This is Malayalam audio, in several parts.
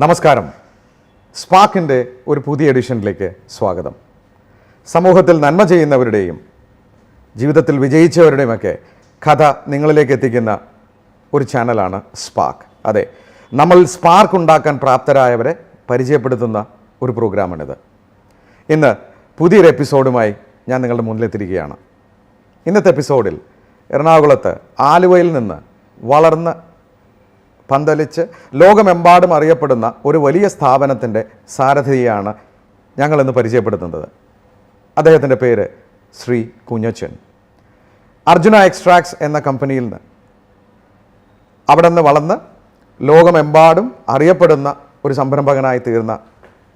നമസ്കാരം. സ്പാർക്കിൻ്റെ ഒരു പുതിയ എഡിഷനിലേക്ക് സ്വാഗതം. സമൂഹത്തിൽ നന്മ ചെയ്യുന്നവരുടെയും ജീവിതത്തിൽ വിജയിച്ചവരുടെയുമൊക്കെ കഥ നിങ്ങളിലേക്ക് എത്തിക്കുന്ന ഒരു ചാനലാണ് സ്പാർക്ക്. അതെ, നമ്മൾ സ്പാർക്ക് ഉണ്ടാക്കാൻ പ്രാപ്തരായവരെ പരിചയപ്പെടുത്തുന്ന ഒരു പ്രോഗ്രാമാണിത്. ഇന്ന് പുതിയൊരു എപ്പിസോഡുമായി ഞാൻ നിങ്ങളുടെ മുന്നിലെത്തിയിരിക്കുകയാണ്. ഇന്നത്തെ എപ്പിസോഡിൽ എറണാകുളത്ത് ആലുവയിൽ നിന്ന് വളർന്ന് പന്തലിച്ച് ലോകമെമ്പാടും അറിയപ്പെടുന്ന ഒരു വലിയ സ്ഥാപനത്തിൻ്റെ സാരഥിയെയാണ് ഞങ്ങളിന്ന് പരിചയപ്പെടുത്തുന്നത്. അദ്ദേഹത്തിൻ്റെ പേര് ശ്രീ കുഞ്ഞച്ചൻ. അർജുന എക്സ്ട്രാക്ട്സ് എന്ന കമ്പനിയിൽ നിന്ന് അവിടെ നിന്ന് വളർന്ന് ലോകമെമ്പാടും അറിയപ്പെടുന്ന ഒരു സംരംഭകനായി തീർന്ന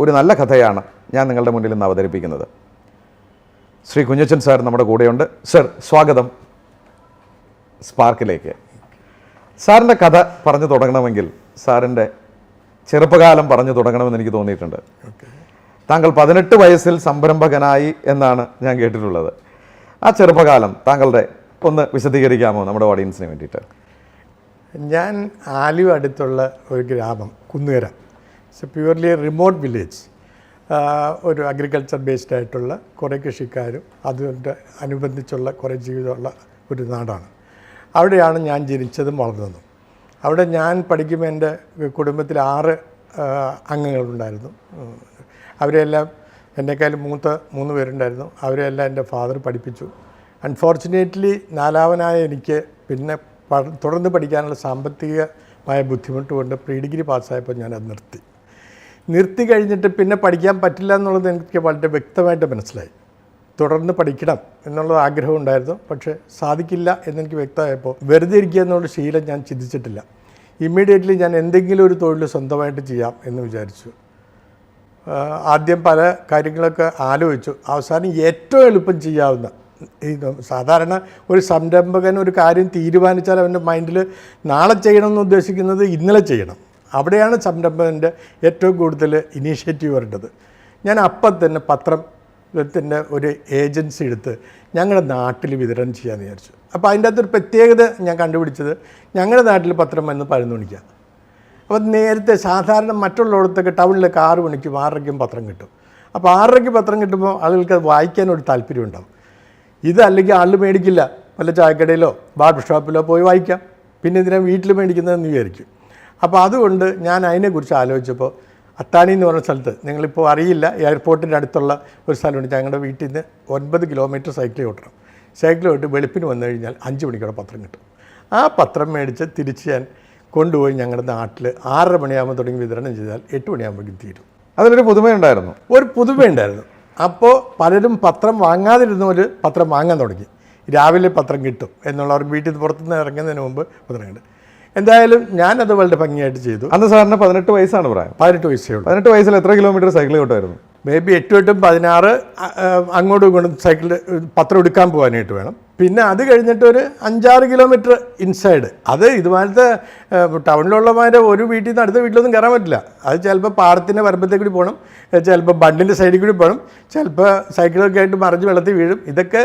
ഒരു നല്ല കഥയാണ് ഞാൻ നിങ്ങളുടെ മുന്നിൽ നിന്ന് അവതരിപ്പിക്കുന്നത്. ശ്രീ കുഞ്ഞച്ചൻ സാർ നമ്മുടെ കൂടെയുണ്ട്. സർ, സ്വാഗതം സ്പാർക്കിലേക്ക്. സാറിൻ്റെ കഥ പറഞ്ഞു തുടങ്ങണമെങ്കിൽ സാറിൻ്റെ ചെറുപ്പകാലം പറഞ്ഞു തുടങ്ങണമെന്ന് എനിക്ക് തോന്നിയിട്ടുണ്ട്. താങ്കൾ 18 വയസ്സിൽ സംരംഭകനായി എന്നാണ് ഞാൻ കേട്ടിട്ടുള്ളത്. ആ ചെറുപ്പകാലം താങ്കളുടെ ഒന്ന് വിശദീകരിക്കാമോ നമ്മുടെ ഓഡിയൻസിന് വേണ്ടിയിട്ട്? ഞാൻ ആലുവ അടുത്തുള്ള ഒരു ഗ്രാമം Kunnukara, it's A purely remote village. ഒരു അഗ്രികൾച്ചർ ബേസ്ഡ് ആയിട്ടുള്ള കുറേ കൃഷിക്കാരും അതുകൊണ്ട് അനുബന്ധിച്ചുള്ള കുറേ ജീവിതമുള്ള ഒരു നാടാണ്. അവിടെയാണ് ഞാൻ ജനിച്ചതും വളർന്നതും. അവിടെ ഞാൻ പഠിക്കുമ്പോൾ എൻ്റെ കുടുംബത്തിൽ 6 അംഗങ്ങളുണ്ടായിരുന്നു. അവരെല്ലാം എന്നെക്കാളും മൂത്ത 3 പേരുണ്ടായിരുന്നു. അവരെല്ലാം എൻ്റെ ഫാദർ പഠിപ്പിച്ചു. അൺഫോർച്ചുനേറ്റ്ലി 4ാമനായ എനിക്ക് പിന്നെ തുടർന്ന് പഠിക്കാനുള്ള സാമ്പത്തികമായ ബുദ്ധിമുട്ട് കൊണ്ട് പ്രീ ഡിഗ്രി പാസ്സായപ്പോൾ ഞാനത് നിർത്തി കഴിഞ്ഞിട്ട് പിന്നെ പഠിക്കാൻ പറ്റില്ല എന്നുള്ളത് എനിക്ക് വളരെ വ്യക്തമായിട്ട് മനസ്സിലായി. തുടർന്ന് പഠിക്കണം എന്നുള്ള ആഗ്രഹം ഉണ്ടായിരുന്നു, പക്ഷേ സാധിക്കില്ല എന്നെനിക്ക് വ്യക്തമായപ്പോൾ വെറുതെ ഇരിക്കുക എന്നുള്ള ശീലം ഞാൻ ചിന്തിച്ചിട്ടില്ല. ഇമ്മീഡിയറ്റ്ലി ഞാൻ എന്തെങ്കിലും ഒരു തൊഴിൽ സ്വന്തമായിട്ട് ചെയ്യാം എന്ന് വിചാരിച്ചു. ആദ്യം പല കാര്യങ്ങളൊക്കെ ആലോചിച്ചു. അവസാനം ഏറ്റവും എളുപ്പം ചെയ്യാവുന്ന സാധാരണ ഒരു സംരംഭകൻ ഒരു കാര്യം തീരുമാനിച്ചാൽ അവൻ്റെ മൈൻഡിൽ നാളെ ചെയ്യണമെന്ന് ഉദ്ദേശിക്കുന്നത് ഇന്നലെ ചെയ്യണം. അവിടെയാണ് സംരംഭകൻ്റെ ഏറ്റവും കൂടുതൽ ഇനീഷ്യേറ്റീവ് വരേണ്ടത്. ഞാൻ അപ്പം തന്നെ പത്രത്തിൻ്റെ ഒരു ഏജൻസി എടുത്ത് ഞങ്ങളുടെ നാട്ടിൽ വിതരണം ചെയ്യാമെന്ന് വിചാരിച്ചു. അപ്പോൾ അതിൻ്റെ അകത്തൊരു പ്രത്യേകത ഞാൻ കണ്ടുപിടിച്ചത്, ഞങ്ങളുടെ നാട്ടിൽ പത്രം വന്ന് 11 മണിക്കാണ്. അപ്പോൾ നേരത്തെ സാധാരണ മറ്റുള്ളിടത്തൊക്കെ ടൗണിലൊക്കെ 6 മണിക്കും 6:30ക്കും പത്രം കിട്ടും. അപ്പോൾ 6:30ക്ക് പത്രം കിട്ടുമ്പോൾ ആളുകൾക്ക് അത് വായിക്കാനൊരു താല്പര്യം ഉണ്ടാവും. ഇതല്ലെങ്കിൽ ആൾ മേടിക്കില്ല, വല്ല ചായക്കടയിലോ ബാർബർ ഷോപ്പിലോ പോയി വായിക്കാം, പിന്നെ ഇതിനെ വീട്ടിൽ മേടിക്കുന്നതെന്ന് വിചാരിക്കും. അപ്പോൾ അതുകൊണ്ട് ഞാൻ അതിനെക്കുറിച്ച് ആലോചിച്ചപ്പോൾ അത്താണി എന്ന് പറഞ്ഞ സ്ഥലത്ത്, നിങ്ങളിപ്പോൾ അറിയില്ല, എയർപോർട്ടിൻ്റെ അടുത്തുള്ള ഒരു സ്ഥലമുണ്ട്. ഞങ്ങളുടെ വീട്ടിൽ നിന്ന് 9 കിലോമീറ്റർ സൈക്കിൾ ഓട്ടണം. സൈക്കിൾ ഓട്ട് വെളുപ്പിന് വന്നു കഴിഞ്ഞാൽ 5 മണിക്കൂടെ പത്രം കിട്ടും. ആ പത്രം മേടിച്ച് തിരിച്ച് ഞാൻ കൊണ്ടുപോയി ഞങ്ങളുടെ നാട്ടിൽ 6:30 മണിയാകുമ്പോൾ തുടങ്ങി വിതരണം ചെയ്താൽ 8 മണിയാകുമ്പോഴേക്കും തീരും. അതിലൊരു പുതുമയുണ്ടായിരുന്നു. അപ്പോൾ പലരും പത്രം വാങ്ങാതിരുന്നവർ പത്രം വാങ്ങാൻ തുടങ്ങി. രാവിലെ പത്രം കിട്ടും എന്നുള്ളവർക്ക് വീട്ടിൽ നിന്ന് പുറത്തുനിന്ന് ഇറങ്ങുന്നതിന് മുമ്പ് പത്രം കിട്ടും. എന്തായാലും ഞാനത് വളരെ ഭംഗിയായിട്ട് ചെയ്തു. അന്ന് സാറിന് 18 വയസ്സാണ് പ്രായം? 18 വയസ്സേ ഉള്ളൂ. 18 വയസ്സിൽ എത്ര കിലോമീറ്റർ സൈക്കിൾ കിട്ടുമായിരുന്നു? മേ ബി 8 8 16 അങ്ങോട്ടും ഇങ്ങോട്ടും സൈക്കിൾ പത്രം എടുക്കാൻ പോകാനായിട്ട് വേണം. പിന്നെ അത് കഴിഞ്ഞിട്ട് ഒരു 5-6 കിലോമീറ്റർ ഇൻസൈഡ്. അത് ഇതുപോലത്തെ ടൗണിലുള്ളമാരെ ഒരു വീട്ടിൽ നിന്ന് അടുത്ത വീട്ടിലൊന്നും കയറാൻ പറ്റില്ല. അത് ചിലപ്പോൾ പാടത്തിൻ്റെ വരമ്പത്തേക്ക് കൂടി പോകണം, ചിലപ്പോൾ ബണ്ടിൻ്റെ സൈഡിൽ കൂടി പോകണം, ചിലപ്പോൾ സൈക്കിളൊക്കെ ആയിട്ട് മറിഞ്ഞ് വെള്ളത്തിൽ വീഴും. ഇതൊക്കെ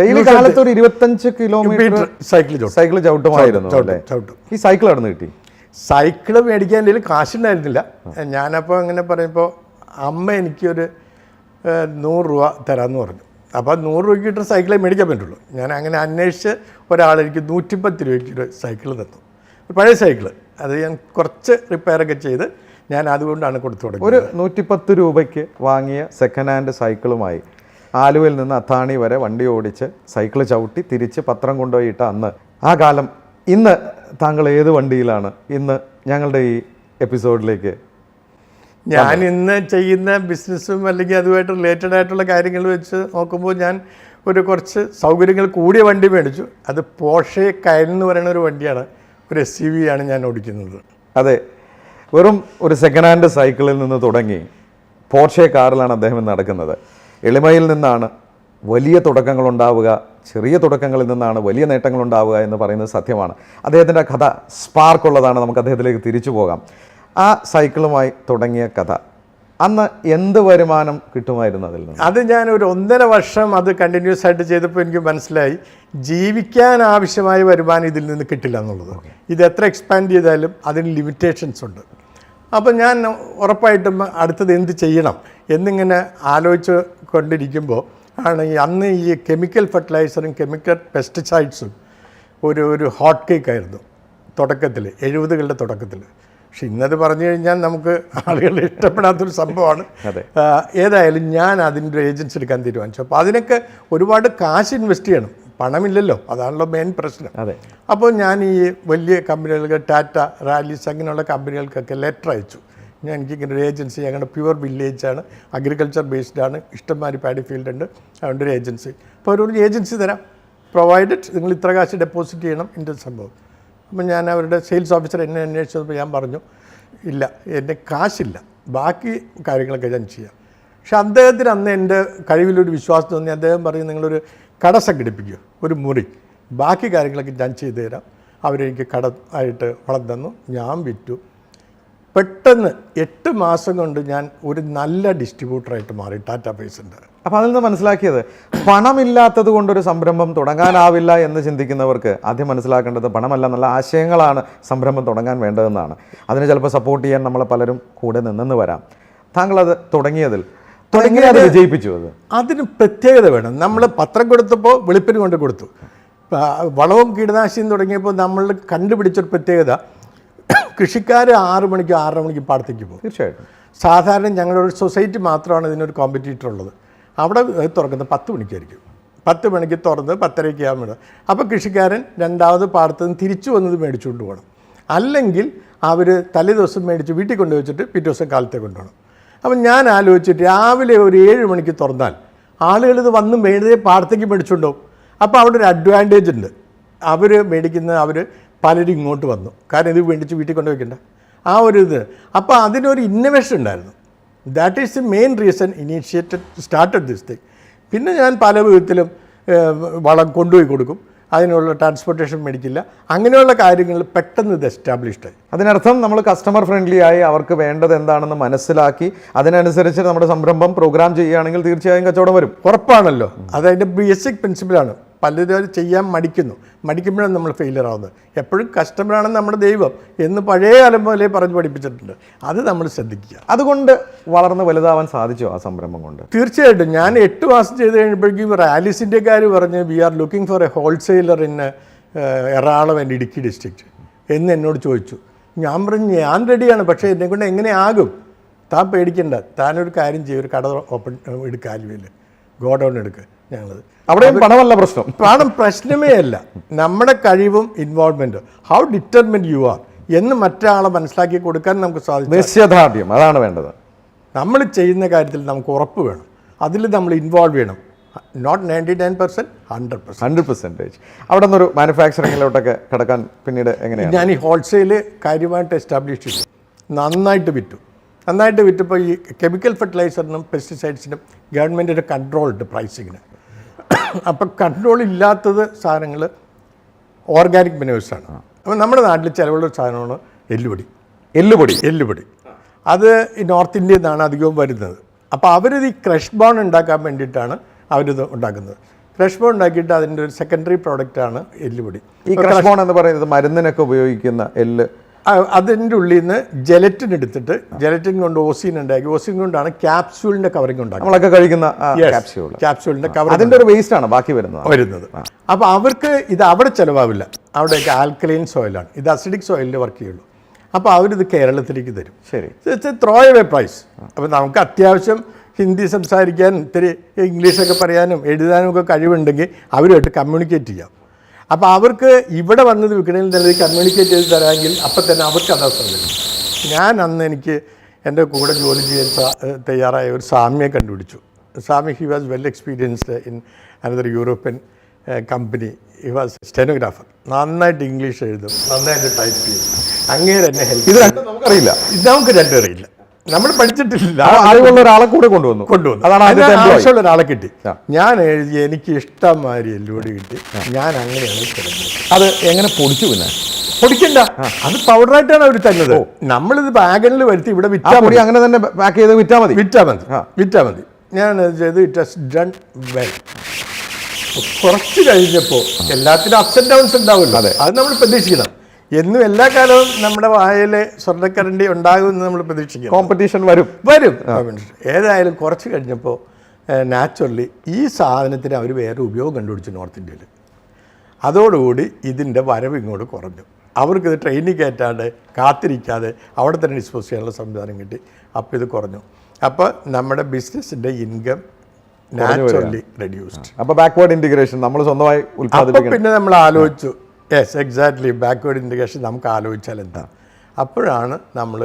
ഡെയിലി കാലത്ത് ഒരു 25 കിലോമീറ്റർ സൈക്കിൾ ചവിട്ടുമായിരുന്നു. ചവിട്ടും. ഈ സൈക്കിൾ അവിടെ നിന്ന് കിട്ടി? സൈക്കിൾ മേടിക്കാൻ എന്തെങ്കിലും കാശുണ്ടായിരുന്നില്ല. ഞാനപ്പോൾ അങ്ങനെ പറയുമ്പോൾ അമ്മ എനിക്കൊരു 100 രൂപ തരാമെന്ന് പറഞ്ഞു. അപ്പോൾ 100 രൂപയ്ക്ക് കിട്ടുന്ന സൈക്കിളേ മേടിക്കാൻ പറ്റുള്ളൂ. ഞാൻ അങ്ങനെ അന്വേഷിച്ച് എനിക്ക് 110 രൂപയ്ക്ക് ഒരു സൈക്കിൾ തന്നു, പഴയ സൈക്കിള്. അത് ഞാൻ കുറച്ച് റിപ്പയറൊക്കെ ചെയ്ത് ഞാൻ അതുകൊണ്ടാണ് കൊടുത്തു തുടങ്ങിയത്. ഒരു 110 രൂപയ്ക്ക് വാങ്ങിയ സെക്കൻഡ് ഹാൻഡ് സൈക്കിളുമായി ആലുവയിൽ നിന്ന് അത്താണി വരെ വണ്ടി ഓടിച്ച് സൈക്കിൾ ചവിട്ടി തിരിച്ച് പത്രം കൊണ്ടുപോയിട്ട് അന്ന് ആ കാലം. ഇന്ന് താങ്കൾ ഏത് വണ്ടിയിലാണ് ഇന്ന് ഞങ്ങളുടെ ഈ എപ്പിസോഡിലേക്ക്? ഞാൻ ഇന്ന് ചെയ്യുന്ന ബിസിനസ്സും അല്ലെങ്കിൽ അതുമായിട്ട് റിലേറ്റഡ് ആയിട്ടുള്ള കാര്യങ്ങൾ വെച്ച് നോക്കുമ്പോൾ ഞാൻ കുറച്ച് സൗകര്യങ്ങൾ കൂടിയ വണ്ടി മേടിച്ചു. അത് പോർഷെ കയൻ എന്ന് പറയുന്ന ഒരു വണ്ടിയാണ്, ഒരു SUV ആണ് ഞാൻ ഓടിക്കുന്നത്. അതെ, വെറും ഒരു സെക്കൻഡ് ഹാൻഡ് സൈക്കിളിൽ നിന്ന് തുടങ്ങി പോർഷെ കാറിലാണ് അദ്ദേഹം നടക്കുന്നത്. എളിമയിൽ നിന്നാണ് വലിയ തുടക്കങ്ങൾ ഉണ്ടാവുക, ചെറിയ തുടക്കങ്ങളിൽ നിന്നാണ് വലിയ നേട്ടങ്ങൾ ഉണ്ടാവുക എന്ന് പറയുന്നത് സത്യമാണ്. അദ്ദേഹത്തിൻ്റെ കഥ സ്പാർക്കുള്ളതാണ്. നമുക്ക് അദ്ദേഹത്തിലേക്ക് തിരിച്ചു പോകാം. ആ സൈക്കിളുമായി തുടങ്ങിയ കഥ, അന്ന് എന്ത് വരുമാനം കിട്ടുമായിരുന്നു അതിൽ നിന്ന്? അത് ഞാൻ ഒരു 1.5 വർഷം അത് കണ്ടിന്യൂസ് ആയിട്ട് ചെയ്തപ്പോൾ എനിക്ക് മനസ്സിലായി ജീവിക്കാൻ ആവശ്യമായ വരുമാനം ഇതിൽ നിന്ന് കിട്ടില്ല എന്നുള്ളത്. ഇത് എത്ര എക്സ്പാൻഡ് ചെയ്താലും അതിന് ലിമിറ്റേഷൻസ് ഉണ്ട്. അപ്പം ഞാൻ ഉറപ്പായിട്ടും അടുത്തത് എന്ത് ചെയ്യണം എന്നിങ്ങനെ ആലോചിച്ച് കൊണ്ടിരിക്കുമ്പോൾ ആണ് അന്ന് ഈ കെമിക്കൽ ഫെർട്ടിലൈസറും കെമിക്കൽ പെസ്റ്റിസൈഡ്സും ഒരു ഹോട്ട് കേക്കായിരുന്നു തുടക്കത്തിൽ, 70കളുടെ തുടക്കത്തിൽ. പക്ഷെ ഇന്നത് പറഞ്ഞു കഴിഞ്ഞാൽ നമുക്ക് ആളുകളുടെ ഇഷ്ടപ്പെടാത്തൊരു സംഭവമാണ്. ഏതായാലും ഞാൻ അതിൻ്റെ ഏജൻസി എടുക്കാൻ തീരുമാനിച്ചു. അപ്പോൾ അതിനൊക്കെ ഒരുപാട് കാശ് ഇൻവെസ്റ്റ് ചെയ്യണം, പണമില്ലല്ലോ, അതാണല്ലോ മെയിൻ പ്രശ്നം. അപ്പോൾ ഞാൻ ഈ വലിയ കമ്പനികൾക്ക്, ടാറ്റ, റാലിസ് അങ്ങനെയുള്ള കമ്പനികൾക്കൊക്കെ ലെറ്റർ അയച്ചു. എനിക്കിങ്ങനെ ഒരു ഏജൻസി, ഞങ്ങളുടെ പ്യുവർ വില്ലേജാണ്, അഗ്രികൾച്ചർ ബേസ്ഡാണ്, ഇഷ്ടംമാതിരി പാഡി ഫീൽഡ് ഉണ്ട്, അതുകൊണ്ട് ഒരു ഏജൻസി. അപ്പോൾ ഒരു ഏജൻസി തരാം, പ്രൊവൈഡഡ് നിങ്ങൾ ഇത്ര കാശ് ഡെപ്പോസിറ്റ് ചെയ്യണം, എൻ്റെ സംഭവം. അപ്പം ഞാൻ അവരുടെ സെയിൽസ് ഓഫീസർ എന്നെ അന്വേഷിച്ചപ്പോൾ ഞാൻ പറഞ്ഞു, ഇല്ല, എൻ്റെ കാശില്ല, ബാക്കി കാര്യങ്ങളൊക്കെ ഞാൻ ചെയ്യാം. പക്ഷെ അദ്ദേഹത്തിന് അന്ന് എൻ്റെ കഴിവിലൊരു വിശ്വാസം തോന്നി. അദ്ദേഹം പറയും, നിങ്ങളൊരു കട സംഘടിപ്പിക്കുക, ഒരു മുറി, ബാക്കി കാര്യങ്ങളൊക്കെ ഞാൻ ചെയ്തു തരാം. അവരെനിക്ക് കട ആയിട്ട് വളം തന്നു, ഞാൻ വിറ്റു. പെട്ടെന്ന് 8 മാസം കൊണ്ട് ഞാൻ ഒരു നല്ല ഡിസ്ട്രിബ്യൂട്ടറായിട്ട് മാറി ടാറ്റ പേഴ്സിൻ്റെ. അപ്പോൾ അതിൽ നിന്ന് മനസ്സിലാക്കിയത്, പണമില്ലാത്തത് കൊണ്ടൊരു സംരംഭം തുടങ്ങാനാവില്ല എന്ന് ചിന്തിക്കുന്നവർക്ക് ആദ്യം മനസ്സിലാക്കേണ്ടത് പണമല്ല, നല്ല ആശയങ്ങളാണ് സംരംഭം തുടങ്ങാൻ വേണ്ടതെന്നാണ്. അതിന് ചിലപ്പോൾ സപ്പോർട്ട് ചെയ്യാൻ നമ്മളെ പലരും കൂടെ നിന്നെന്ന് വരാം. താങ്കൾ അത് തുടങ്ങിയത് വിജയിപ്പിച്ചു. അതിന് പ്രത്യേകത വേണം. നമ്മൾ പത്രം കൊടുത്തപ്പോൾ വെളുപ്പിന് കൊണ്ട് കൊടുത്തു, വളവും കീടനാശിനിയും തുടങ്ങിയപ്പോൾ നമ്മൾ കണ്ടുപിടിച്ചൊരു പ്രത്യേകത, കൃഷിക്കാർ 6 മണിക്ക് 6:30 മണിക്ക് പാടത്തേക്ക് പോകും. തീർച്ചയായിട്ടും. സാധാരണ ഞങ്ങളുടെ ഒരു സൊസൈറ്റി മാത്രമാണ് ഇതിനൊരു കോമ്പറ്റീറ്റർ ഉള്ളത്. അവിടെ തുറക്കുന്നത് 10 മണിക്കായിരിക്കും. 10 മണിക്ക് തുറന്ന് 10:30 ആകുമ്പോൾ, അപ്പോൾ കൃഷിക്കാരൻ രണ്ടാമത് പാടത്ത് നിന്ന് തിരിച്ചു വന്നത് മേടിച്ചുകൊണ്ട് പോകണം. അല്ലെങ്കിൽ അവർ തലേ ദിവസം മേടിച്ച് വീട്ടിൽ കൊണ്ടുവച്ചിട്ട് പിറ്റേ ദിവസം കാലത്തെ കൊണ്ടുപോകണം. അപ്പം ഞാൻ ആലോചിച്ചിട്ട് രാവിലെ ഒരു 7 മണിക്ക് തുറന്നാൽ ആളുകൾ ഇത് വന്ന് മേടിച്ച് പാടത്തേക്ക് മേടിച്ചുകൊണ്ടുപോകും. അപ്പോൾ അവിടെ ഒരു അഡ്വാൻറ്റേജ് ഉണ്ട്, അവർ മേടിക്കുന്ന പലരും ഇങ്ങോട്ട് വന്നു, കാരണം ഇത് മേടിച്ച് വീട്ടിൽ കൊണ്ടുവയ്ക്കണ്ട, ആ ഒരു ഇത്. അപ്പോൾ അതിനൊരു ഇന്നോവേഷൻ ഉണ്ടായിരുന്നു. That is the main reason started this thing. പിന്നെ ഞാൻ പല വിധത്തിലും വളം കൊണ്ടുപോയി കൊടുക്കും, അതിനുള്ള ട്രാൻസ്പോർട്ടേഷൻ മേടിക്കില്ല, അങ്ങനെയുള്ള കാര്യങ്ങൾ പെട്ടെന്ന് ഇത് എസ്റ്റാബ്ലിഷ്ഡായി. അതിനർത്ഥം നമ്മൾ കസ്റ്റമർ ഫ്രണ്ട്ലി ആയി അവർക്ക് വേണ്ടത് എന്താണെന്ന് മനസ്സിലാക്കി അതിനനുസരിച്ച് നമ്മുടെ സംരംഭം പ്രോഗ്രാം ചെയ്യുകയാണെങ്കിൽ തീർച്ചയായും കച്ചവടം വരും. ഉറപ്പാണല്ലോ, അതതിൻ്റെ ബേസിക് പ്രിൻസിപ്പിളാണ്. പലരും ചെയ്യാൻ മടിക്കുമ്പോഴാണ് നമ്മൾ ഫെയിലിയർ ആവുന്നത്. എപ്പോഴും കസ്റ്റമറാണ് നമ്മുടെ ദൈവം എന്ന് പഴയ കാലം പോലെ പറഞ്ഞ് പഠിപ്പിച്ചിട്ടുണ്ട്. അത് നമ്മൾ ശ്രദ്ധിക്കുക. അതുകൊണ്ട് വളർന്ന് വലുതാവാൻ സാധിച്ചോ ആ സംരംഭം കൊണ്ട്? തീർച്ചയായിട്ടും. ഞാൻ 8 മാസം ചെയ്ത് കഴിഞ്ഞപ്പോഴേക്കും റാലിസിൻ്റെ കാര്യം പറഞ്ഞ് we are looking for a wholesaler in Ernakulam and Idukki district എന്ന് എന്നോട് ചോദിച്ചു. ഞാൻ പറഞ്ഞു, ഞാൻ റെഡിയാണ്, പക്ഷേ എന്നെക്കൊണ്ട് എങ്ങനെയാകും? താൻ പേടിക്കണ്ട, താനൊരു കാര്യം ചെയ്യും, ഒരു കട എടുക്കുക, ആലുവയിൽ ഗോഡൗൺ എടുക്കുക. ഞങ്ങളത് അവിടെയും പണമല്ല പ്രശ്നം, പണം പ്രശ്നമേ അല്ല, നമ്മുടെ കഴിവും ഇൻവോൾവ്മെൻറ്റും, ഹൗ ഡിറ്റർമിൻഡ് യു ആർ എന്ന് മറ്റൊരാളെ മനസ്സിലാക്കി കൊടുക്കാൻ നമുക്ക് സാധിക്കും. നിശ്ചയദാർഢ്യം, അതാണ് വേണ്ടത്. നമ്മൾ ചെയ്യുന്ന കാര്യത്തിൽ നമുക്ക് ഉറപ്പ് വേണം, അതിൽ നമ്മൾ ഇൻവോൾവ് ചെയ്യണം. നോട്ട് 99%, 100%. അവിടെ നിന്നൊരു മാനുഫാക്ചറിങ്ങിലോട്ടൊക്കെ കിടക്കാൻ പിന്നീട് എങ്ങനെയാണ്? ഞാൻ ഈ ഹോൾസെയിൽ കാര്യമായിട്ട് എസ്റ്റാബ്ലിഷ് ചെയ്തു, നന്നായിട്ട് വിറ്റപ്പോൾ ഈ കെമിക്കൽ ഫെർട്ടിലൈസറിനും പെസ്റ്റിസൈഡ്സിനും ഗവൺമെൻറ്റിൻ്റെ കൺട്രോൾ ഉണ്ട് പ്രൈസിങ്ങിന്. അപ്പം കൺട്രോൾ ഇല്ലാത്തത് സാധനങ്ങൾ ഓർഗാനിക് മിനേഴ്സാണ്. അപ്പം നമ്മുടെ നാട്ടിൽ ചിലവുള്ള സാധനമാണ് എല്ലുപൊടി. അത് ഈ നോർത്ത് ഇന്ത്യയിൽ നിന്നാണ് അധികവും വരുന്നത്. അപ്പോൾ അവരിത് ഈ ക്രഷ് ബോൺ ഉണ്ടാക്കാൻ വേണ്ടിയിട്ടാണ് അവരിത് ഉണ്ടാക്കുന്നത്. ക്രഷ് ബോൺ ഉണ്ടാക്കിയിട്ട് അതിൻ്റെ ഒരു സെക്കൻഡറി പ്രോഡക്റ്റാണ് എല്ലുപൊടി. ഈ ക്രഷ് ബോൺ എന്ന് പറയുന്നത് മരുന്നിനൊക്കെ ഉപയോഗിക്കുന്ന എല്ല്, അതിൻ്റെ ഉള്ളിൽ നിന്ന് ജെലറ്റിൻ എടുത്തിട്ട് ജെലറ്റിൻ കൊണ്ട് ഓസിൻ ഉണ്ടാക്കി, ഓസിൻ കൊണ്ടാണ് ക്യാപ്സ്യൂളിൻ്റെ കവറിങ് ഉണ്ടാക്കി. നമ്മളൊക്കെ കഴിക്കുന്ന ക്യാപ്സ്യൂളിൻ്റെ കവർ, അതിൻ്റെ ഒരു വേസ്റ്റ് ആണ് ബാക്കി വരുന്നത്. അപ്പോൾ അവർക്ക് ഇത് അവിടെ ചിലവാവില്ല, അവിടെയൊക്കെ ആൽക്കലൈൻ സോയിലാണ്, ഇത് അസിഡിക് സോയിലിൽ വർക്ക് ചെയ്യുള്ളൂ. അപ്പോൾ അവരിത് കേരളത്തിലേക്ക് തരും. ശരി, ത്രോ അവേ പ്രൈസ്. അപ്പോൾ നമുക്ക് അത്യാവശ്യം ഹിന്ദി സംസാരിക്കാനും ഇത്തിരി ഇംഗ്ലീഷൊക്കെ പറയാനും എഴുതാനും ഒക്കെ കഴിവുണ്ടെങ്കിൽ അവരുമായിട്ട് കമ്മ്യൂണിക്കേറ്റ് ചെയ്യാം. അപ്പോൾ അവർക്ക് ഇവിടെ വന്നത് വിൽക്കണമെങ്കിൽ തന്നെ കമ്മ്യൂണിക്കേറ്റ് ചെയ്ത് തരാമെങ്കിൽ അപ്പം തന്നെ അവർക്ക് അതവസരം തരും. ഞാൻ അന്ന് എനിക്ക് എൻ്റെ കൂടെ ജോലി ചെയ്യാൻ തയ്യാറായ ഒരു സാമിയെ കണ്ടുപിടിച്ചു. Sami, he was well experienced in another European company. He was stenographer, നന്നായിട്ട് ഇംഗ്ലീഷ് എഴുതും, നന്നായിട്ട് ടൈപ്പ് ചെയ്യും. അങ്ങേരെ എന്നെ ഹെൽപ്പ്. ഇത് രണ്ടും നമുക്കറിയില്ല, ഇത് നമുക്ക് രണ്ടും അറിയില്ല, നമ്മൾ പഠിച്ചിട്ടില്ല. അറിവുള്ള ഒരാളെ കൂടെ കൊണ്ടുവന്നു. ആവശ്യമുള്ള ഒരാളെ കിട്ടി. ഞാൻ എഴുതി, എനിക്ക് ഇഷ്ടംമാതിരി എല്ലുപൊടി കിട്ടി. ഞാൻ അങ്ങനെയാണ് കിടന്നത്. അത് എങ്ങനെ പൊടിച്ചു? പിന്നെ പൊടിക്കണ്ട, അത് പൗഡറായിട്ടാണ് അവർ തന്നത്. നമ്മളിത് ബാഗണിൽ വരുത്തി ഇവിടെ വിറ്റാൽ മതി. അങ്ങനെ തന്നെ പാക്ക് ചെയ്ത് വിറ്റാൽ മതി. ഞാൻ ചെയ്ത് ഇറ്റ് ഹസ് ഡൺ വെൽ. കുറച്ച് കഴിഞ്ഞപ്പോൾ എല്ലാത്തിനും അപ്സ് ആൻഡ് ഡൗൺസ് ഉണ്ടാവില്ല, അത് നമ്മൾ പ്രതീക്ഷിക്കണം. എന്നും എല്ലാ കാലവും നമ്മുടെ വായിൽ സ്വർണ്ണക്കരണ്ടി ഉണ്ടാകുമെന്ന് നമ്മൾ പ്രതീക്ഷിക്കും. കോമ്പറ്റീഷൻ വരും. ഏതായാലും കുറച്ച് കഴിഞ്ഞപ്പോൾ നാച്ചുറലി ഈ സാധനത്തിന് അവർ വേറെ ഉപയോഗം കണ്ടുപിടിച്ചു നോർത്ത് ഇന്ത്യയിൽ. അതോടുകൂടി ഇതിൻ്റെ വരവ് ഇങ്ങോട്ട് കുറഞ്ഞു. അവർക്കിത് ട്രെയിനിൽ കയറ്റാണ്ട് കാത്തിരിക്കാതെ അവിടെ തന്നെ ഡിസ്പോസ് ചെയ്യാനുള്ള സംവിധാനം കിട്ടി. അപ്പോൾ ഇത് കുറഞ്ഞു. അപ്പോൾ നമ്മുടെ ബിസിനസ്സിൻ്റെ ഇൻകം നാച്ചുറലി റെഡ്യൂസ്ഡ്. അപ്പോൾ ബാക്ക്വേർഡ് ഇൻറ്റിഗ്രേഷൻ നമ്മൾ സ്വന്തമായി ഉൽപ്പാദിപ്പിക്കണം. പിന്നെ നമ്മൾ ആലോചിച്ചു, യെസ് എക്സാക്ട്ലി, ബാക്ക്വേർഡ് ഇൻറ്റിഗ്രേഷൻ നമുക്ക് ആലോചിച്ചാൽ എന്താ. അപ്പോഴാണ് നമ്മൾ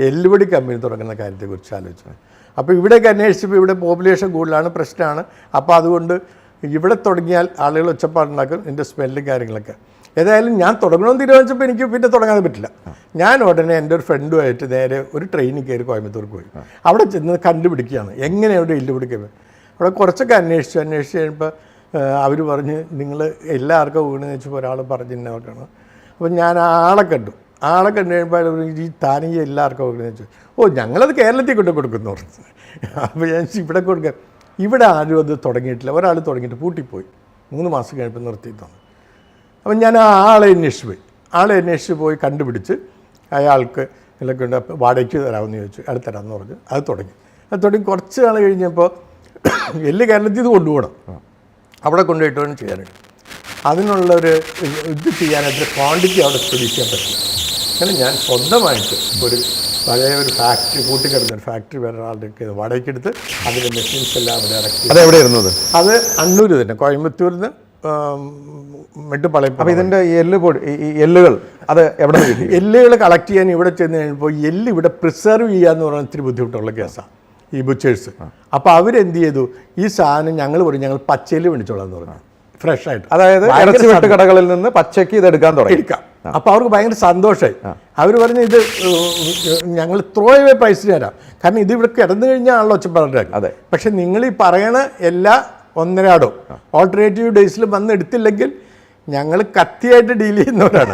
എല്ലുപൊടി കമ്പനി തുടങ്ങുന്ന കാര്യത്തെക്കുറിച്ച് ആലോചിച്ചത്. അപ്പോൾ ഇവിടേക്ക് അന്വേഷിച്ചപ്പോൾ ഇവിടെ പോപ്പുലേഷൻ കൂടുതലാണ്, പ്രശ്നമാണ്. അപ്പോൾ അതുകൊണ്ട് ഇവിടെ തുടങ്ങിയാൽ ആളുകൾ ഒച്ചപ്പാടുണ്ടാക്കും, ഇതിൻ്റെ സ്മെല്ലും കാര്യങ്ങളൊക്കെ. ഏതായാലും ഞാൻ തുടങ്ങണമെന്ന് തീരുമാനിച്ചപ്പോൾ എനിക്ക് പിന്നെ തുടങ്ങാതെ പറ്റില്ല. ഞാൻ ഉടനെ എൻ്റെ ഒരു ഫ്രണ്ടുമായിട്ട് നേരെ ഒരു ട്രെയിനിൽ കയറി കോയമ്പത്തൂർക്ക് പോയി. അവിടെ ചെന്ന് കണ്ടുപിടിക്കുകയാണ് എങ്ങനെ അവിടെ എല്ലുപൊടി കമ്പനി. അവിടെ കുറച്ചൊക്കെ അന്വേഷിച്ച് കഴിയുമ്പോൾ അവർ പറഞ്ഞ് നിങ്ങൾ എല്ലാവർക്കും വീണെന്ന് വെച്ചപ്പോൾ ഒരാൾ പറഞ്ഞ് ഇന്നവർക്കാണ്. അപ്പോൾ ഞാൻ ആളെ കണ്ടു കഴിയുമ്പോൾ ഈ താനീ എല്ലാവർക്കും വീണെന്ന് വെച്ചു. ഓ ഞങ്ങളത് കേരളത്തിൽ കൊണ്ട് കൊടുക്കുന്നു പറഞ്ഞു. അപ്പോൾ ഞാൻ ഇവിടെ കൊടുക്കാം. ഇവിടെ ആരും അത് തുടങ്ങിയിട്ടില്ല. ഒരാൾ തുടങ്ങിയിട്ട് പൂട്ടിപ്പോയി. 3 മാസം കഴിഞ്ഞപ്പോൾ നിർത്തി തന്നു. അപ്പം ഞാൻ ആ ആളെ അന്വേഷിച്ച് പോയി കണ്ടുപിടിച്ച് അയാൾക്ക് ഇതിലൊക്കെ ഉണ്ട് വാടകയ്ക്ക് തരാമെന്ന് ചോദിച്ചു. അത് തരാമെന്ന് പറഞ്ഞു. അത് തുടങ്ങി കുറച്ച് നാൾ കഴിഞ്ഞപ്പോൾ എല്ല് കേരളത്തിൽ ഇത് കൊണ്ടുപോകണം, അവിടെ കൊണ്ടുപോയിട്ട് വേണം ചെയ്യാനായിട്ട്. അതിനുള്ളൊരു ഇത് ചെയ്യാനായിട്ട് ക്വാണ്ടിറ്റി അവിടെ പ്രൊഡ്യൂസ് ചെയ്യാൻ പറ്റില്ല. അങ്ങനെ ഞാൻ സ്വന്തമായിട്ട് ഒരു പഴയ ഒരു ഫാക്ടറി കൂട്ടിക്കിടന്നൊരു ഫാക്ടറി വേറെ ആളുടെ വാടകയ്ക്കെടുത്ത് അതിൻ്റെ മെഷീൻസ് എല്ലാം അവിടെ ഇറക്കി. അതെവിടെയായിരുന്നത്? അത് അണ്ണൂർ തന്നെ, കോയമ്പത്തൂരിൽ നിന്ന് മെട്ടുപ്പാളയം. അപ്പോൾ ഇതിൻ്റെ എല്ലുകൾ അത് എവിടെ നിന്ന്? എല്ലുകൾ കളക്ട് ചെയ്യാൻ ഇവിടെ ചെന്ന് കഴിയുമ്പോൾ എല്ല് ഇവിടെ പ്രിസർവ് ചെയ്യാന്ന് പറഞ്ഞാൽ ഇത്തിരി ബുദ്ധിമുട്ടുള്ള കേസാണ് ഈ ബുച്ചേഴ്സ്. അപ്പോൾ അവരെന്ത് ചെയ്തു, ഈ സാധനം ഞങ്ങൾ ഞങ്ങൾ പച്ചയിൽ മേടിച്ചോളാന്ന് പറഞ്ഞു, ഫ്രഷ് ആയിട്ട്. അതായത് ഇറച്ചി വെട്ട് കടകളിൽ നിന്ന് പച്ചയ്ക്ക് ഇത് എടുക്കാൻ തുടങ്ങി. അപ്പോൾ അവർക്ക് ഭയങ്കര സന്തോഷമായി. അവർ പറഞ്ഞു ഇത് ഞങ്ങൾ ത്രോ അവേ പ്രൈസിന് തരാം, കാരണം ഇത് ഇവിടെ കിടന്നു കഴിഞ്ഞാണല്ലോ ഒച്ചപ്പാടുണ്ടാക്കി. അതെ. പക്ഷെ നിങ്ങൾ ഈ പറയണ എല്ലാ 1.5 ഓൾട്ടർനേറ്റീവ് ഡേയ്സിൽ വന്ന് എടുത്തില്ലെങ്കിൽ ഞങ്ങൾ കത്തിയായിട്ട് ഡീൽ ചെയ്യുന്നവരാണ്.